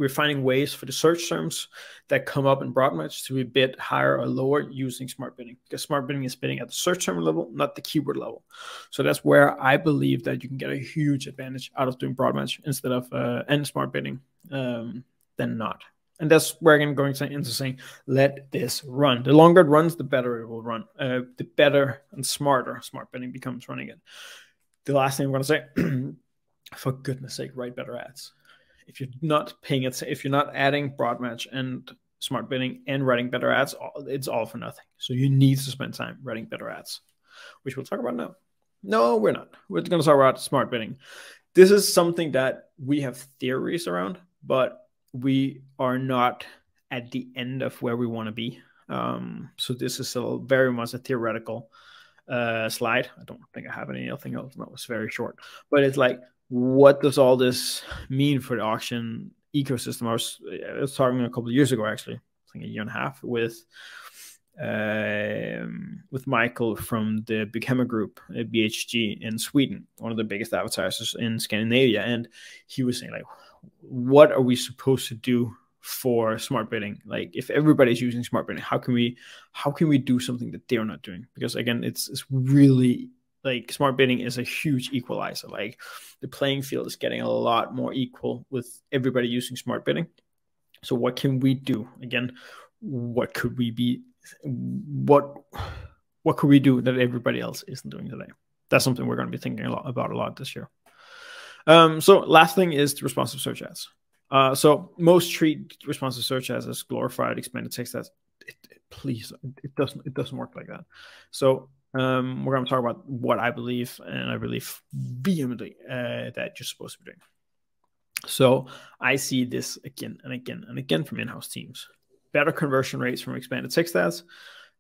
finding ways for the search terms that come up in broad match to be bid higher or lower using smart bidding, because smart bidding is bidding at the search term level, not the keyword level. So that's where I believe that you can get a huge advantage out of doing broad match instead of and smart bidding than not. And that's where I'm going into saying, let this run. The longer it runs, the better it will run. The better and smarter smart bidding becomes running it. The last thing I'm going to say, for goodness sake, write better ads. If you're not if you're not adding broad match and smart bidding and writing better ads, it's all for nothing. So you need to spend time writing better ads, which we'll talk about now. No, we're not. We're going to talk about smart bidding. This is something that we have theories around, but we are not at the end of where we want to be. So this is still very much a theoretical slide. I don't think I have anything else. That was very short, but it's like, what does all this mean for the auction ecosystem? I was talking a couple of years ago, actually, I think a year and a half, with Michael from the Big Hammer Group, BHG in Sweden, one of the biggest advertisers in Scandinavia, and he was saying, like, what are we supposed to do for smart bidding? Like, if everybody's using smart bidding, how can we do something that they're not doing? Because again, it's really, like, smart bidding is a huge equalizer. Like, the playing field is getting a lot more equal with everybody using smart bidding. So what can we do? Again, what could we do that everybody else isn't doing today? That's something we're going to be thinking about a lot this year. So last thing is the responsive search ads. So most treat responsive search ads as glorified expanded text ads. Please, it doesn't work like that. So we're going to talk about what I believe, and I believe vehemently that you're supposed to be doing. So I see this again and again and again from in-house teams. Better conversion rates from expanded text ads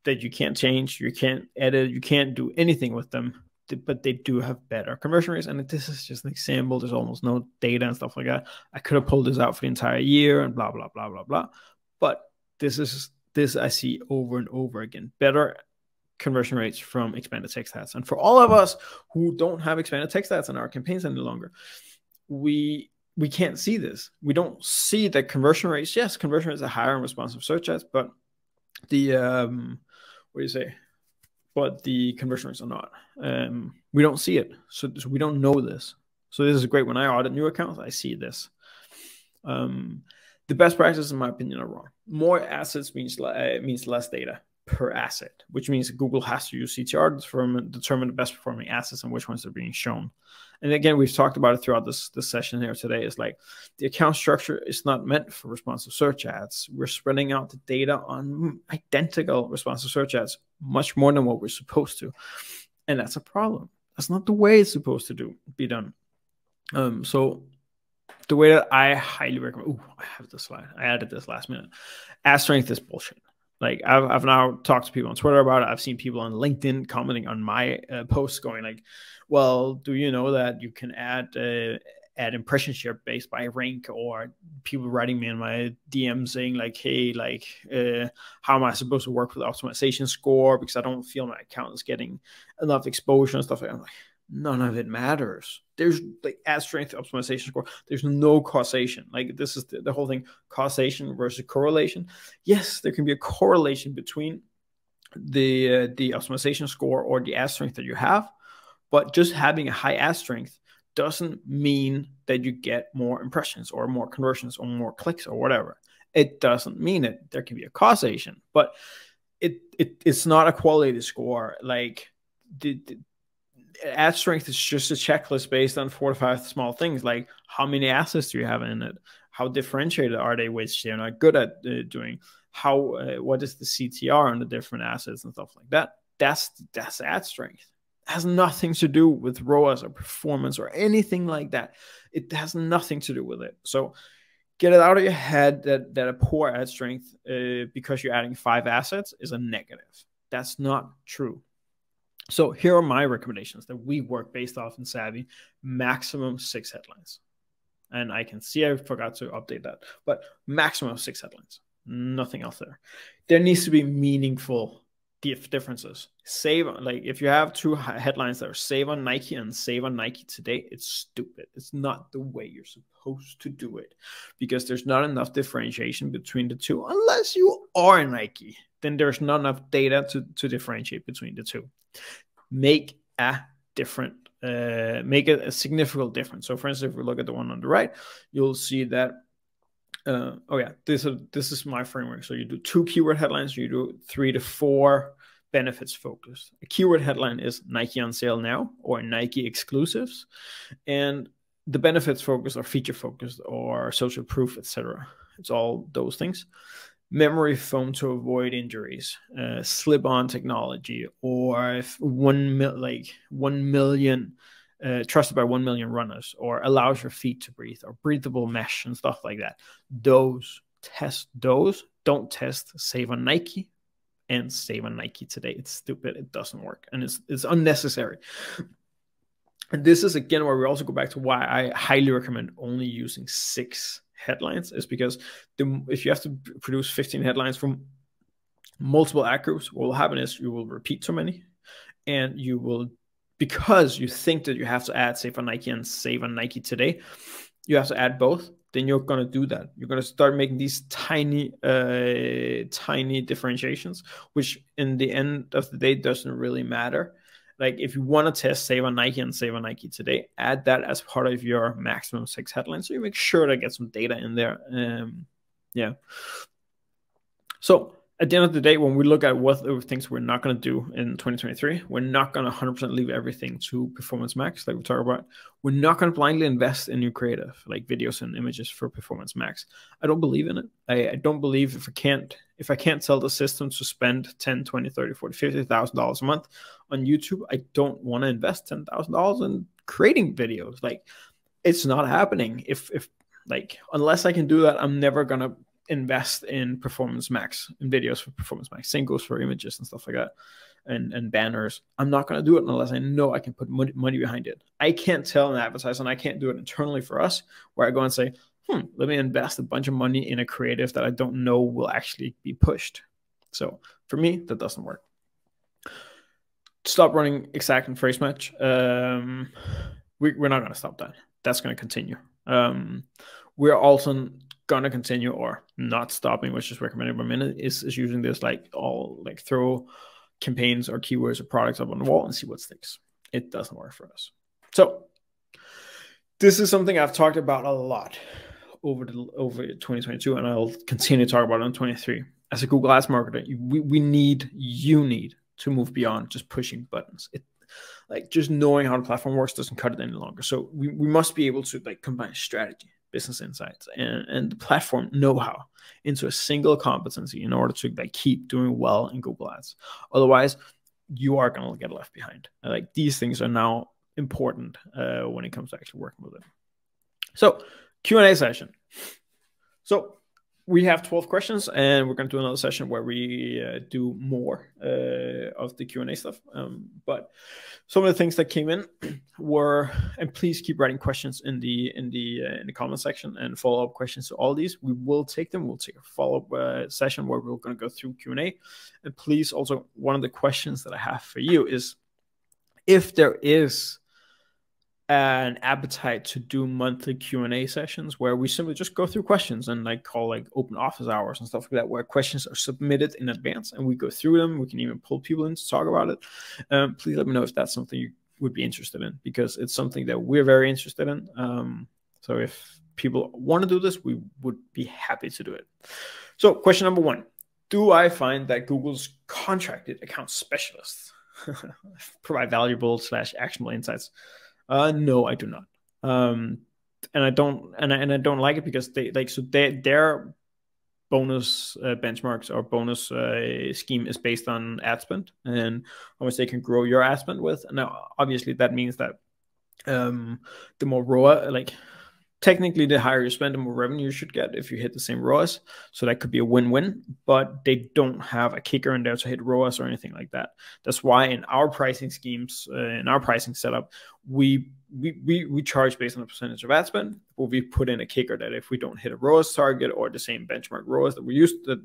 that you can't change, you can't edit, you can't do anything with them, but they do have better conversion rates. And this is just an example. There's almost no data and stuff like that. I could have pulled this out for the entire year and blah, blah, blah, blah, blah. But this I see over and over again. Better conversion rates from expanded text ads. And for all of us who don't have expanded text ads in our campaigns any longer, we can't see this. We don't see that conversion rates. Yes, conversion rates are higher in responsive search ads, but the what do you say? But the conversion rates are not. We don't see it, so we don't know this. So this is great. When I audit new accounts, I see this. The best practices, in my opinion, are wrong. More assets means less data per asset, which means Google has to use CTR to determine the best performing assets and which ones are being shown. And again, we've talked about it throughout this session here today. Is like, the account structure is not meant for responsive search ads. We're spreading out the data on identical responsive search ads much more than what we're supposed to. And that's a problem. That's not the way it's supposed to be done. So the way that I highly recommend, I have this slide. I added this last minute. Ad strength is bullshit. Like, I've now talked to people on Twitter about it. I've seen people on LinkedIn commenting on my posts going like, well, do you know that you can add impression share based by rank? Or people writing me in my DM saying like, hey, like, how am I supposed to work with optimization score? Because I don't feel my account is getting enough exposure and stuff like that. I'm like, none of it matters. There's like ad strength optimization score. There's no causation. Like, this is the whole thing, causation versus correlation. Yes, there can be a correlation between the optimization score or the ad strength that you have, but just having a high ad strength doesn't mean that you get more impressions or more conversions or more clicks or whatever. It doesn't mean it. There can be a causation, but it's not a quality score. Like, the ad strength is just a checklist based on 4 to 5 small things, like how many assets do you have in it, how differentiated are they, which they're not good at doing, how what is the CTR on the different assets and stuff like that. That's ad strength. has nothing to do with ROAS or performance or anything like that. It has nothing to do with it. So get it out of your head that a poor ad strength because you're adding 5 assets is a negative. That's not true. So here are my recommendations that we work based off in Savvy. Maximum 6 headlines. And I can see I forgot to update that, but maximum 6 headlines. Nothing else there. There needs to be meaningful differences. Save, like if you have 2 headlines that are save on Nike and save on Nike today, it's stupid. It's not the way you're supposed to do it, because there's not enough differentiation between the two. Unless you are Nike, then there's not enough data to differentiate between the two. Make a different make it a significant difference. So for instance, if we look at the one on the right, you'll see that this is my framework. So you do 2 keyword headlines, you do 3 to 4 benefits focused. A keyword headline is Nike on sale now or Nike exclusives, and the benefits focused or feature focused or social proof, etc. It's all those things. Memory foam to avoid injuries, slip-on technology, or 1 million trusted by 1 million runners, or allows your feet to breathe, or breathable mesh and stuff like that. Test those. Don't test save on Nike and save on Nike today. It's stupid. It doesn't work, and it's unnecessary. And this is again where we also go back to why I highly recommend only using 6 headlines, is because if you have to produce 15 headlines from multiple ad groups, what will happen is you will repeat so many, and you will, because you think that you have to add save on Nike and save on Nike today, you have to add both. Then you're going to do that. You're going to start making these tiny differentiations, which in the end of the day doesn't really matter. Like if you want to test save on Nike and save on Nike today, add that as part of your maximum 6 headlines. So you make sure to get some data in there. Yeah. So at the end of the day, when we look at what the things we're not going to do in 2023, we're not going to 100% leave everything to Performance Max, like we talked about. We're not going to blindly invest in new creative, like videos and images for Performance Max. I don't believe in it. I don't believe if I can't tell the system to spend $10, $20, $30, $40, $50,000 a month on YouTube, I don't want to invest $10,000 in creating videos. Like, it's not happening. If unless I can do that, I'm never going to invest in Performance Max, in videos for Performance Max. Same goes for images and stuff like that, and banners. I'm not going to do it unless I know I can put money behind it. I can't tell an advertiser, and I can't do it internally for us, where I go and say, let me invest a bunch of money in a creative that I don't know will actually be pushed. So for me, that doesn't work. Stop running exact and phrase match. We're not going to stop that. That's going to continue. We're also going to continue, or not stopping, which is recommended by minute, is using this throw campaigns or keywords or products up on the wall and see what sticks. It doesn't work for us. So this is something I've talked about a lot over 2022, and I'll continue to talk about it in 2023. As a Google Ads marketer, you need to move beyond just pushing buttons. Just knowing how the platform works doesn't cut it any longer. So we must be able to combine strategy, business insights, and the platform know-how into a single competency in order to keep doing well in Google Ads. Otherwise, you are going to get left behind. These things are now important when it comes to actually working with it. So Q&A session. So we have 12 questions, and we're going to do another session where we do more of the Q&A stuff. But some of the things that came in were, and please keep writing questions in the comment section and follow-up questions to all these. We will take them. We'll take a follow-up session where we're going to go through Q&A. And please also, one of the questions that I have for you is, if there is an appetite to do monthly Q&A sessions where we simply just go through questions and call open office hours and stuff like that, where questions are submitted in advance and we go through them. We can even pull people in to talk about it. Please let me know if that's something you would be interested in, because it's something that we're very interested in. So if people want to do this, we would be happy to do it. So question number 1, do I find that Google's contracted account specialists provide valuable / actionable insights? No, I do not. And I don't like it because they're bonus benchmarks or bonus scheme is based on ad spend and how much they can grow your ad spend with. Now, obviously, that means that the more ROAS, like technically, the higher you spend, the more revenue you should get if you hit the same ROAS. So that could be a win-win, but they don't have a kicker in there to hit ROAS or anything like that. That's why in our pricing schemes, in our pricing setup, we charge based on the percentage of ad spend, but we put in a kicker that if we don't hit a ROAS target or the same benchmark ROAS that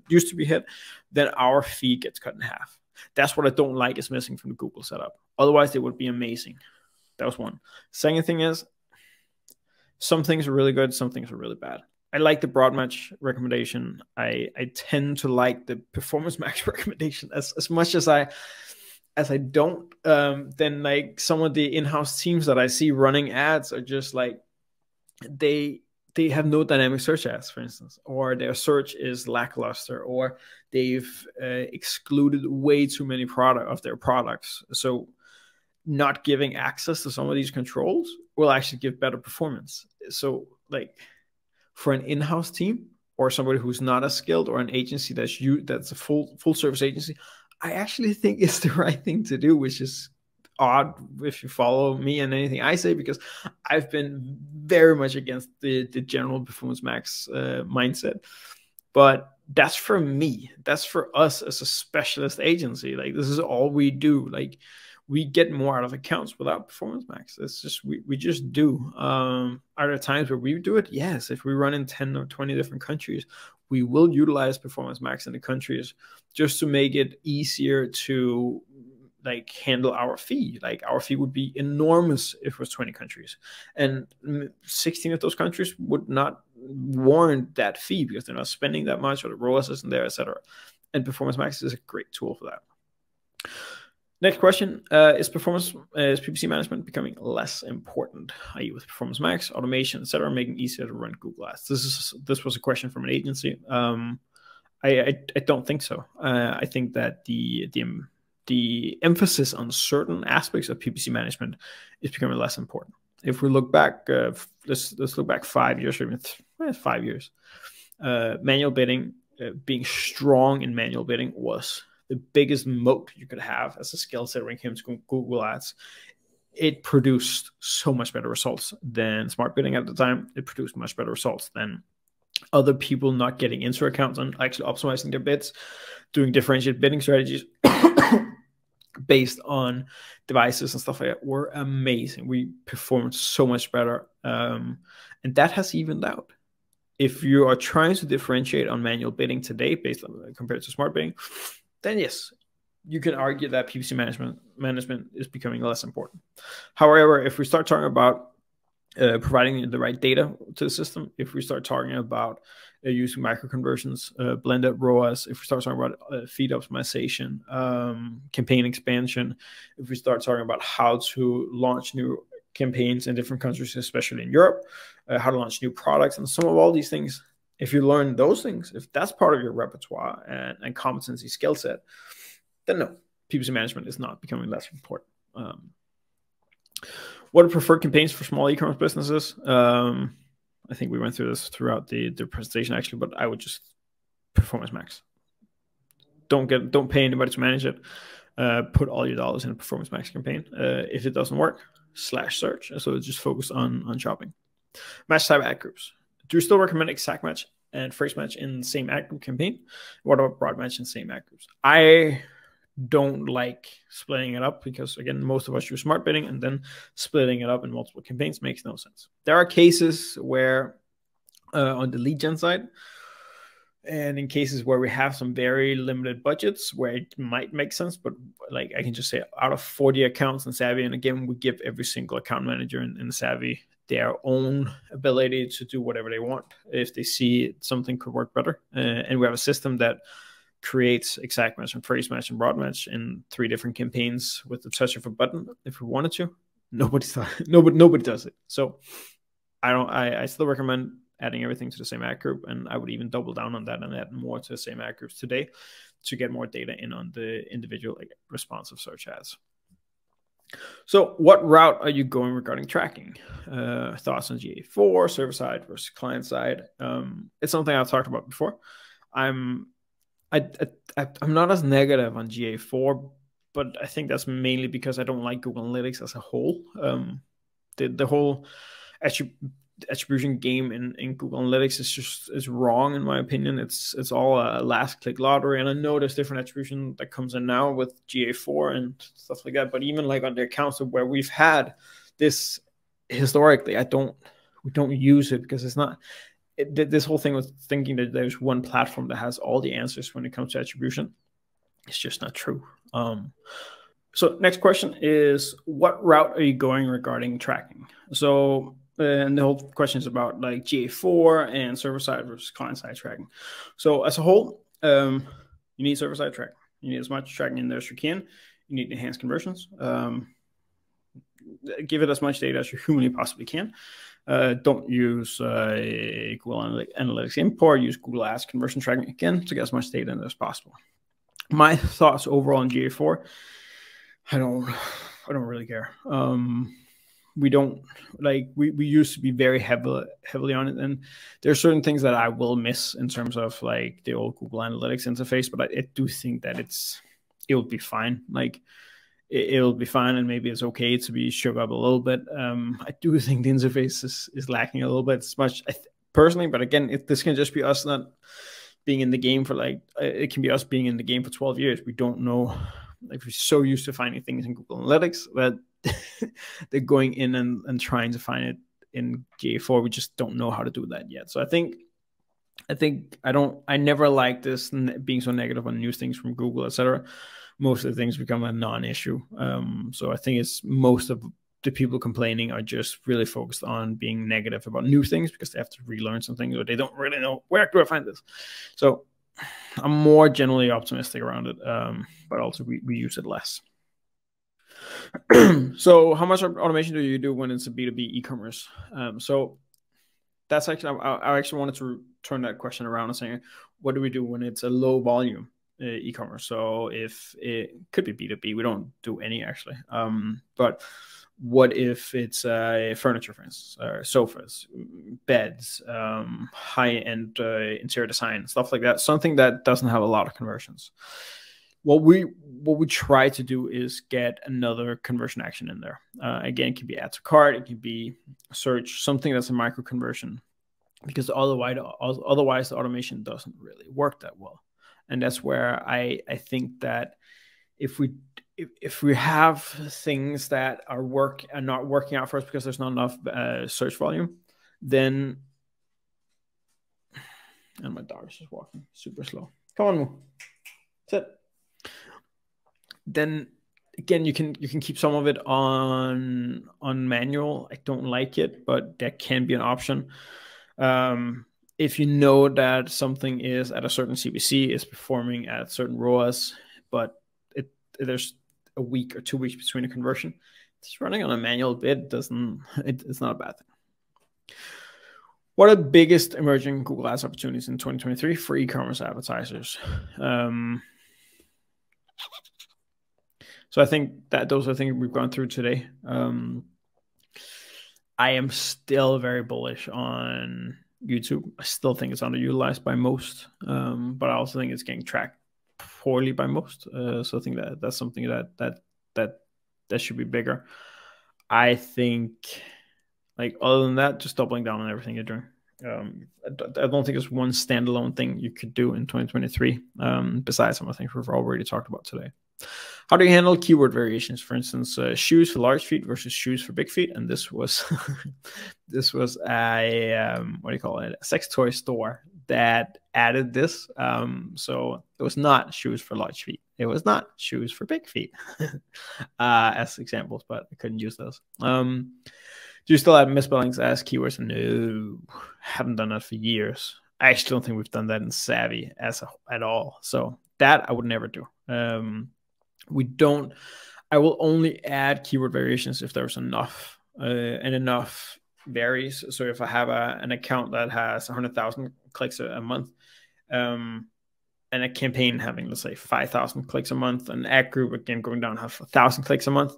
used to be hit, then our fee gets cut in half. That's what I don't like is missing from the Google setup. Otherwise, it would be amazing. That was one. Second thing is, some things are really good, some things are really bad. I like the broad match recommendation. I tend to like the performance max recommendation as much as I don't. Then like some of the in-house teams that I see running ads are just like they have no dynamic search ads, for instance, or their search is lackluster, or they've excluded way too many of their products. So not giving access to some of these controls will actually give better performance. So like for an in-house team or somebody who's not as skilled, or an agency that's a full service agency, I actually think it's the right thing to do, which is odd if you follow me and anything I say, because I've been very much against the general performance max mindset. But that's for me. That's for us as a specialist agency. Like this is all we do. Like we get more out of accounts without performance max. It's just we just do. Are there times where we do it? Yes. If we run in 10 or 20 different countries, we will utilize performance max in the countries just to make it easier to like handle our fee. Like our fee would be enormous if it was 20 countries, and 16 of those countries would not warrant that fee because they're not spending that much, or the ROAS isn't there, etc. And performance max is a great tool for that. Next question, is PPC management becoming less important, i.e. with Performance Max, automation, etc., making it easier to run Google Ads? This was a question from an agency. I don't think so. I think that the emphasis on certain aspects of PPC management is becoming less important. If we look back, let's look back 5 years, or even 5 years. Manual bidding, being strong in manual bidding was the biggest moat you could have as a skill set when it came to Google Ads. It produced so much better results than smart bidding at the time. It produced much better results than other people not getting into accounts and actually optimizing their bids, doing differentiated bidding strategies based on devices and stuff like that were amazing. We performed so much better. And that has evened out. If you are trying to differentiate on manual bidding today based on compared to smart bidding, then yes, you can argue that PPC management is becoming less important. However, if we start talking about providing the right data to the system, if we start talking about using micro conversions, blended ROAS, if we start talking about feed optimization, campaign expansion, if we start talking about how to launch new campaigns in different countries, especially in Europe, how to launch new products, and some of all these things, if you learn those things, if that's part of your repertoire and competency skill set, then no, PPC management is not becoming less important. What are preferred campaigns for small e-commerce businesses? I think we went through this throughout the presentation actually, but I would just performance max. Don't pay anybody to manage it. Put all your dollars in a performance max campaign. If it doesn't work, /search. So just focus on shopping. Match type ad groups. Do you still recommend exact match and phrase match in the same ad group campaign? What about broad match in the same ad groups? I don't like splitting it up because, again, most of us use smart bidding, and then splitting it up in multiple campaigns makes no sense. There are cases where on the lead gen side, and in cases where we have some very limited budgets where it might make sense, but like I can just say out of 40 accounts in Savvy, and again, we give every single account manager in Savvy their own ability to do whatever they want if they see something could work better. And we have a system that creates exact match and phrase match and broad match in 3 different campaigns with the touch of a button if we wanted to. Nobody does it. So I still recommend adding everything to the same ad group, and I would even double down on that and add more to the same ad groups today to get more data in on the individual responsive search ads. So what route are you going regarding tracking? Thoughts on GA4, server side versus client side? It's something I've talked about before. I'm I'm not as negative on GA4, but I think that's mainly because I don't like Google Analytics as a whole. The whole attribution game in Google Analytics is wrong in my opinion. It's all a last click lottery, and I know there's different attribution that comes in now with GA4 and stuff like that. But even like on the accounts where we've had this historically, we don't use it because it's not. This whole thing with thinking that there's one platform that has all the answers when it comes to attribution, it's just not true. So next question is, what route are you going regarding tracking? So, and the whole question is about like GA4 and server-side versus client-side tracking. So as a whole, you need server-side tracking. You need as much tracking in there as you can. You need enhanced conversions. Give it as much data as you humanly possibly can. Don't use Google Analytics import. Use Google Ads conversion tracking again to get as much data in there as possible. My thoughts overall on GA4, I don't really care. We don't like we used to be very heavily on it, and there are certain things that I will miss in terms of like the old Google Analytics interface, but I do think that it will be fine. Like it'll be fine, and maybe it's okay to be shook up a little bit. I do think the interface is lacking a little bit. As much personally, but again, this can just be us not being in the game for like, it can be us being in the game for 12 years. We don't know, like we're so used to finding things in Google Analytics that they're going in and trying to find it in GA4. We just don't know how to do that yet. So I think I never like this being so negative on new things from Google, etc. Most of the things become a non-issue. So I think it's most of the people complaining are just really focused on being negative about new things because they have to relearn something or they don't really know where do I find this. So I'm more generally optimistic around it, but also we use it less. So how much automation do you do when it's a B2B e-commerce? So that's actually, I actually wanted to turn that question around and saying, what do we do when it's a low volume e-commerce? So if it could be B2B, we don't do any actually. But what if it's furniture, for instance, sofas, beds, high-end interior design, stuff like that, something that doesn't have a lot of conversions. What we try to do is get another conversion action in there. Again, it can be add to cart, it can be search, something that's a micro conversion, because otherwise the automation doesn't really work that well. And that's where I think that if we have things that are not working out for us because there's not enough search volume, then, and my dog is just walking super slow. Come on, Moo. Sit. Then again, you can keep some of it on manual. I don't like it, but that can be an option. If you know that something is at a certain CPC, is performing at certain ROAS, but there's a week or 2 weeks between a conversion, it's running on a manual bid. It's not a bad thing. What are the biggest emerging Google Ads opportunities in 2023 for e-commerce advertisers? So I think that those are things we've gone through today. I am still very bullish on YouTube. I still think it's underutilized by most, but I also think it's getting tracked poorly by most. So I think that's something that should be bigger. I think, like, other than that, just doubling down on everything you're doing. I don't think there's one standalone thing you could do in 2023, besides some of the things we've already talked about today. How do you handle keyword variations? For instance, shoes for large feet versus shoes for big feet. And this was a what do you call it? A sex toy store that added this. So it was not shoes for large feet. It was not shoes for big feet as examples, but I couldn't use those. Do you still have misspellings as keywords? No, haven't done that for years. I actually don't think we've done that in Savvy at all. So that I would never do. We don't. I will only add keyword variations if there's enough, and enough varies. So if I have an account that has 100,000 clicks a month, and a campaign having, let's say, 5,000 clicks a month, an ad group again going down have 1,000 clicks a month,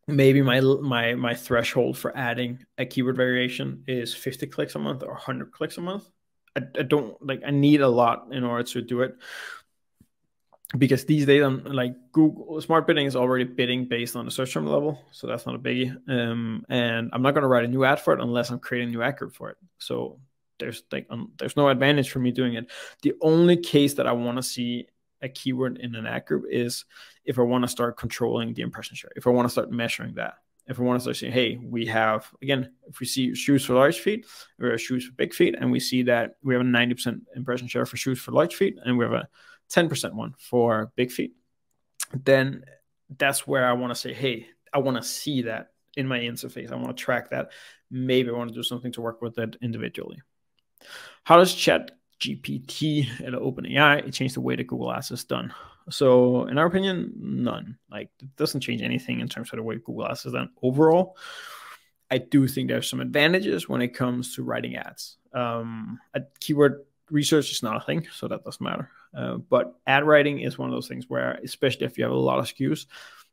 maybe my threshold for adding a keyword variation is 50 clicks a month or 100 clicks a month. I don't like, I need a lot in order to do it, because these days I'm like, Google smart bidding is already bidding based on the search term level, so that's not a biggie. And I'm not going to write a new ad for it unless I'm creating a new ad group for it. So there's like there's no advantage for me doing it. The only case that I want to see a keyword in an ad group is if I want to start controlling the impression share, if I want to start measuring that, if I want to start saying, hey, we have, again, if we see shoes for large feet or shoes for big feet, and we see that we have a 90% impression share for shoes for large feet, and we have a 10% one for big feet, then that's where I want to say, hey, I want to see that in my interface. I want to track that. Maybe I want to do something to work with that individually. How does ChatGPT and OpenAI change the way that Google Ads is done? So in our opinion, none. Like, it doesn't change anything in terms of the way Google Ads is done overall. I do think there's some advantages when it comes to writing ads. Keyword research is not a thing, so that doesn't matter. But ad writing is one of those things where, especially if you have a lot of SKUs,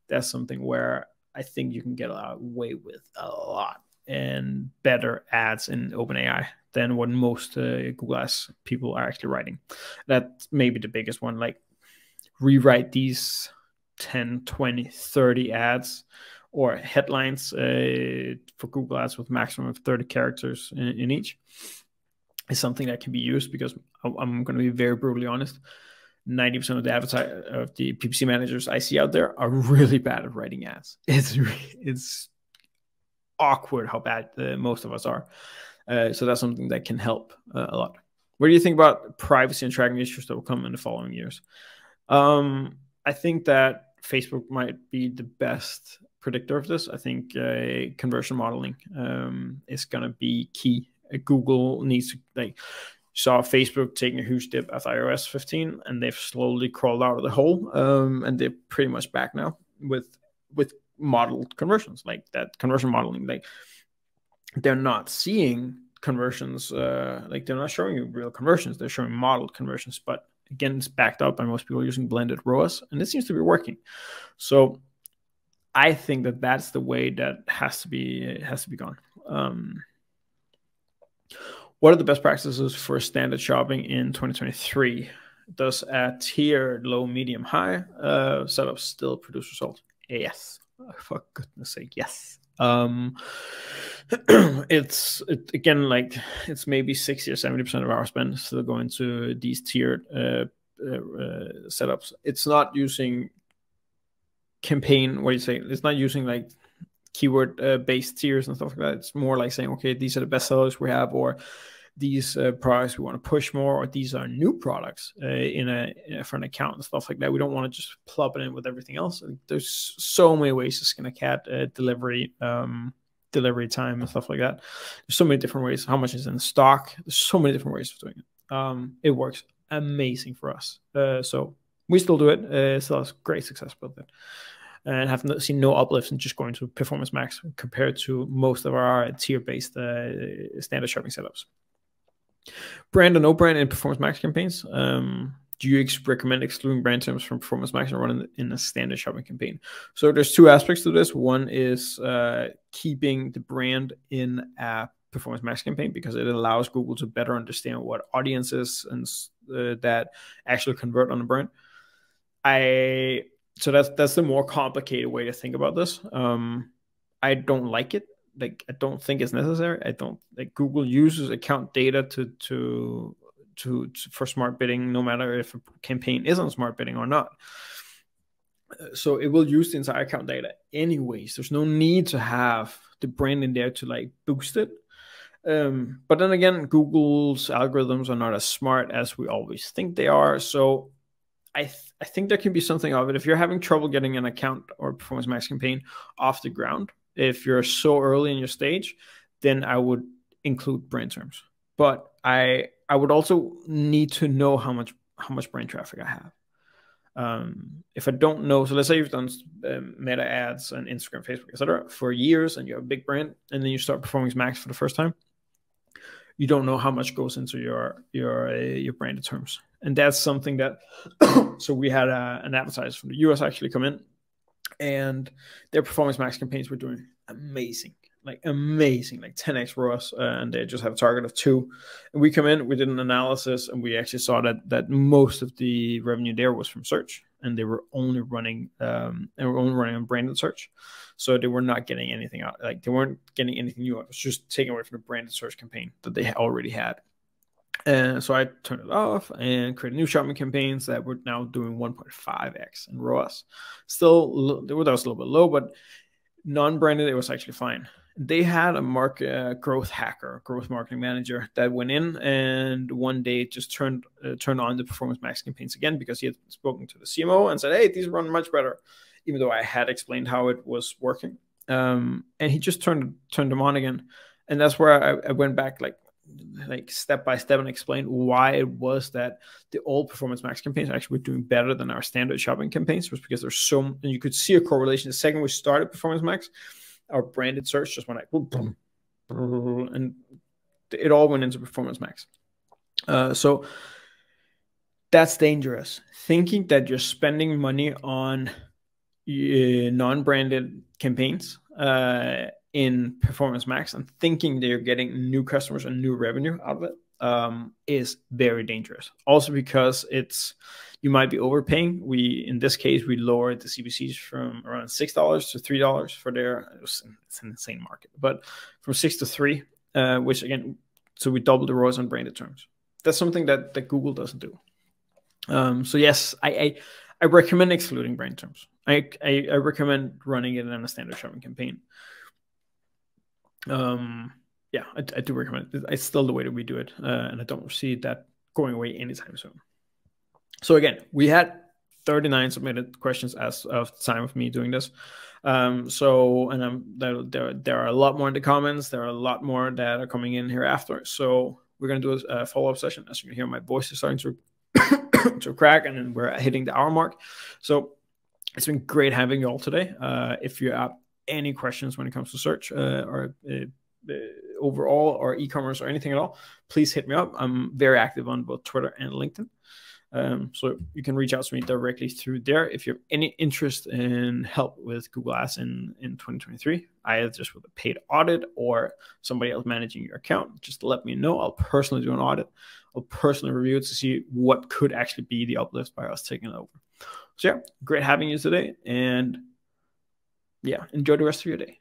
that's something where I think you can get away with a lot and better ads in OpenAI than what most Google Ads people are actually writing. That's maybe the biggest one. Like, rewrite these 10, 20, 30 ads or headlines for Google Ads with maximum of 30 characters in each is something that can be used, because I'm going to be very brutally honest. 90% of the PPC managers I see out there are really bad at writing ads. It's awkward how bad most of us are. So that's something that can help a lot. What do you think about privacy and tracking issues that will come in the following years? I think that Facebook might be the best predictor of this. I think conversion modeling is going to be key. Google needs to, like, saw Facebook taking a huge dip after iOS 15, and they've slowly crawled out of the hole, and they're pretty much back now with modeled conversions, like that conversion modeling. Like, they're not seeing conversions, like they're not showing you real conversions, they're showing modeled conversions, but again, it's backed up by most people using blended ROAS, and it seems to be working. So I think that that's the way that has to be gone. What are the best practices for standard shopping in 2023? Does a tier low, medium, high setup still produce results? Yes. For goodness sake, yes. It's again, like, it's maybe 60 or 70% of our spend still going to these tiered setups. It's not using campaign, what do you say? It's not using like keyword based tiers and stuff like that. It's more like saying, okay, these are the best sellers we have, or these products we want to push more, or these are new products for an account and stuff like that. We don't want to just plop it in with everything else. There's so many ways to skin a cat, delivery time and stuff like that. There's so many different ways. How much is in stock? There's so many different ways of doing it. It works amazing for us. So we still do it. Still has great success with it. And have seen no uplifts in just going to Performance Max compared to most of our tier-based standard shopping setups. Brand or no brand in Performance Max campaigns. Do you recommend excluding brand terms from Performance Max and running in a standard shopping campaign? So there's two aspects to this. One is keeping the brand in a Performance Max campaign, because it allows Google to better understand what audiences and that actually convert on the brand. So that's the more complicated way to think about this. I don't like it. Like, I don't think it's necessary. I don't like Google uses account data for smart bidding, no matter if a campaign is on smart bidding or not. So it will use the entire account data anyways. There's no need to have the brand in there to like boost it. But then again, Google's algorithms are not as smart as we always think they are. So I think there can be something of it. If you're having trouble getting an account or Performance Max campaign off the ground, if you're so early in your stage, then I would include brand terms. But I would also need to know how much brand traffic I have. If I don't know, so let's say you've done meta ads on Instagram, Facebook, etc. for years, and you have a big brand, and then you start Performance Max for the first time, you don't know how much goes into your branded terms. And that's something that, so we had an advertiser from the US actually come in, and their Performance Max campaigns were doing amazing. like amazing, like 10x ROAS, and they just have a target of 2. And we come in, we did an analysis, and we actually saw that most of the revenue there was from search, and they were only running on branded search, so they were not getting anything out. Like they weren't getting anything new. It was just taken away from the branded search campaign that they already had. And so I turned it off and created new shopping campaigns that were now doing 1.5x in ROAS. Still, that was a little bit low, but non-branded, it was actually fine. They had a growth hacker, growth marketing manager that went in and one day just turned on the Performance Max campaigns again because he had spoken to the CMO and said, "Hey, these run much better," even though I had explained how it was working. And he just turned them on again, and that's where I went back like step by step and explained why it was that the old Performance Max campaigns actually were doing better than our standard shopping campaigns. Was because there's so, and you could see a correlation. The second we started Performance Max, our branded search just went like boom, boom, boom, and it all went into Performance Max. So that's dangerous. Thinking that you're spending money on non-branded campaigns in Performance Max and thinking that you're getting new customers and new revenue out of it is very dangerous. Also because you might be overpaying. In this case, we lowered the CPCs from around $6 to $3 for it's an insane market, but from 6 to 3, which again, so we doubled the ROAS on branded terms. That's something that Google doesn't do. So yes, I recommend excluding brand terms. I recommend running it in a standard shopping campaign. Yeah, I do recommend it. It's still the way that we do it, and I don't see that going away anytime soon. So again, we had 39 submitted questions as of the time of me doing this. There are a lot more in the comments. There are a lot more that are coming in here after. So we're going to do a follow-up session. As you can hear, my voice is starting to crack, and then we're hitting the hour mark. So it's been great having you all today. If you have any questions when it comes to search or overall or e-commerce or anything at all, please hit me up. I'm very active on both Twitter and LinkedIn. So you can reach out to me directly through there if you have any interest in help with Google Ads in 2023, either just with a paid audit or somebody else managing your account. Just let me know. I'll personally do an audit. I'll personally review it to see what could actually be the uplift by us taking it over. So yeah, great having you today, and yeah, enjoy the rest of your day.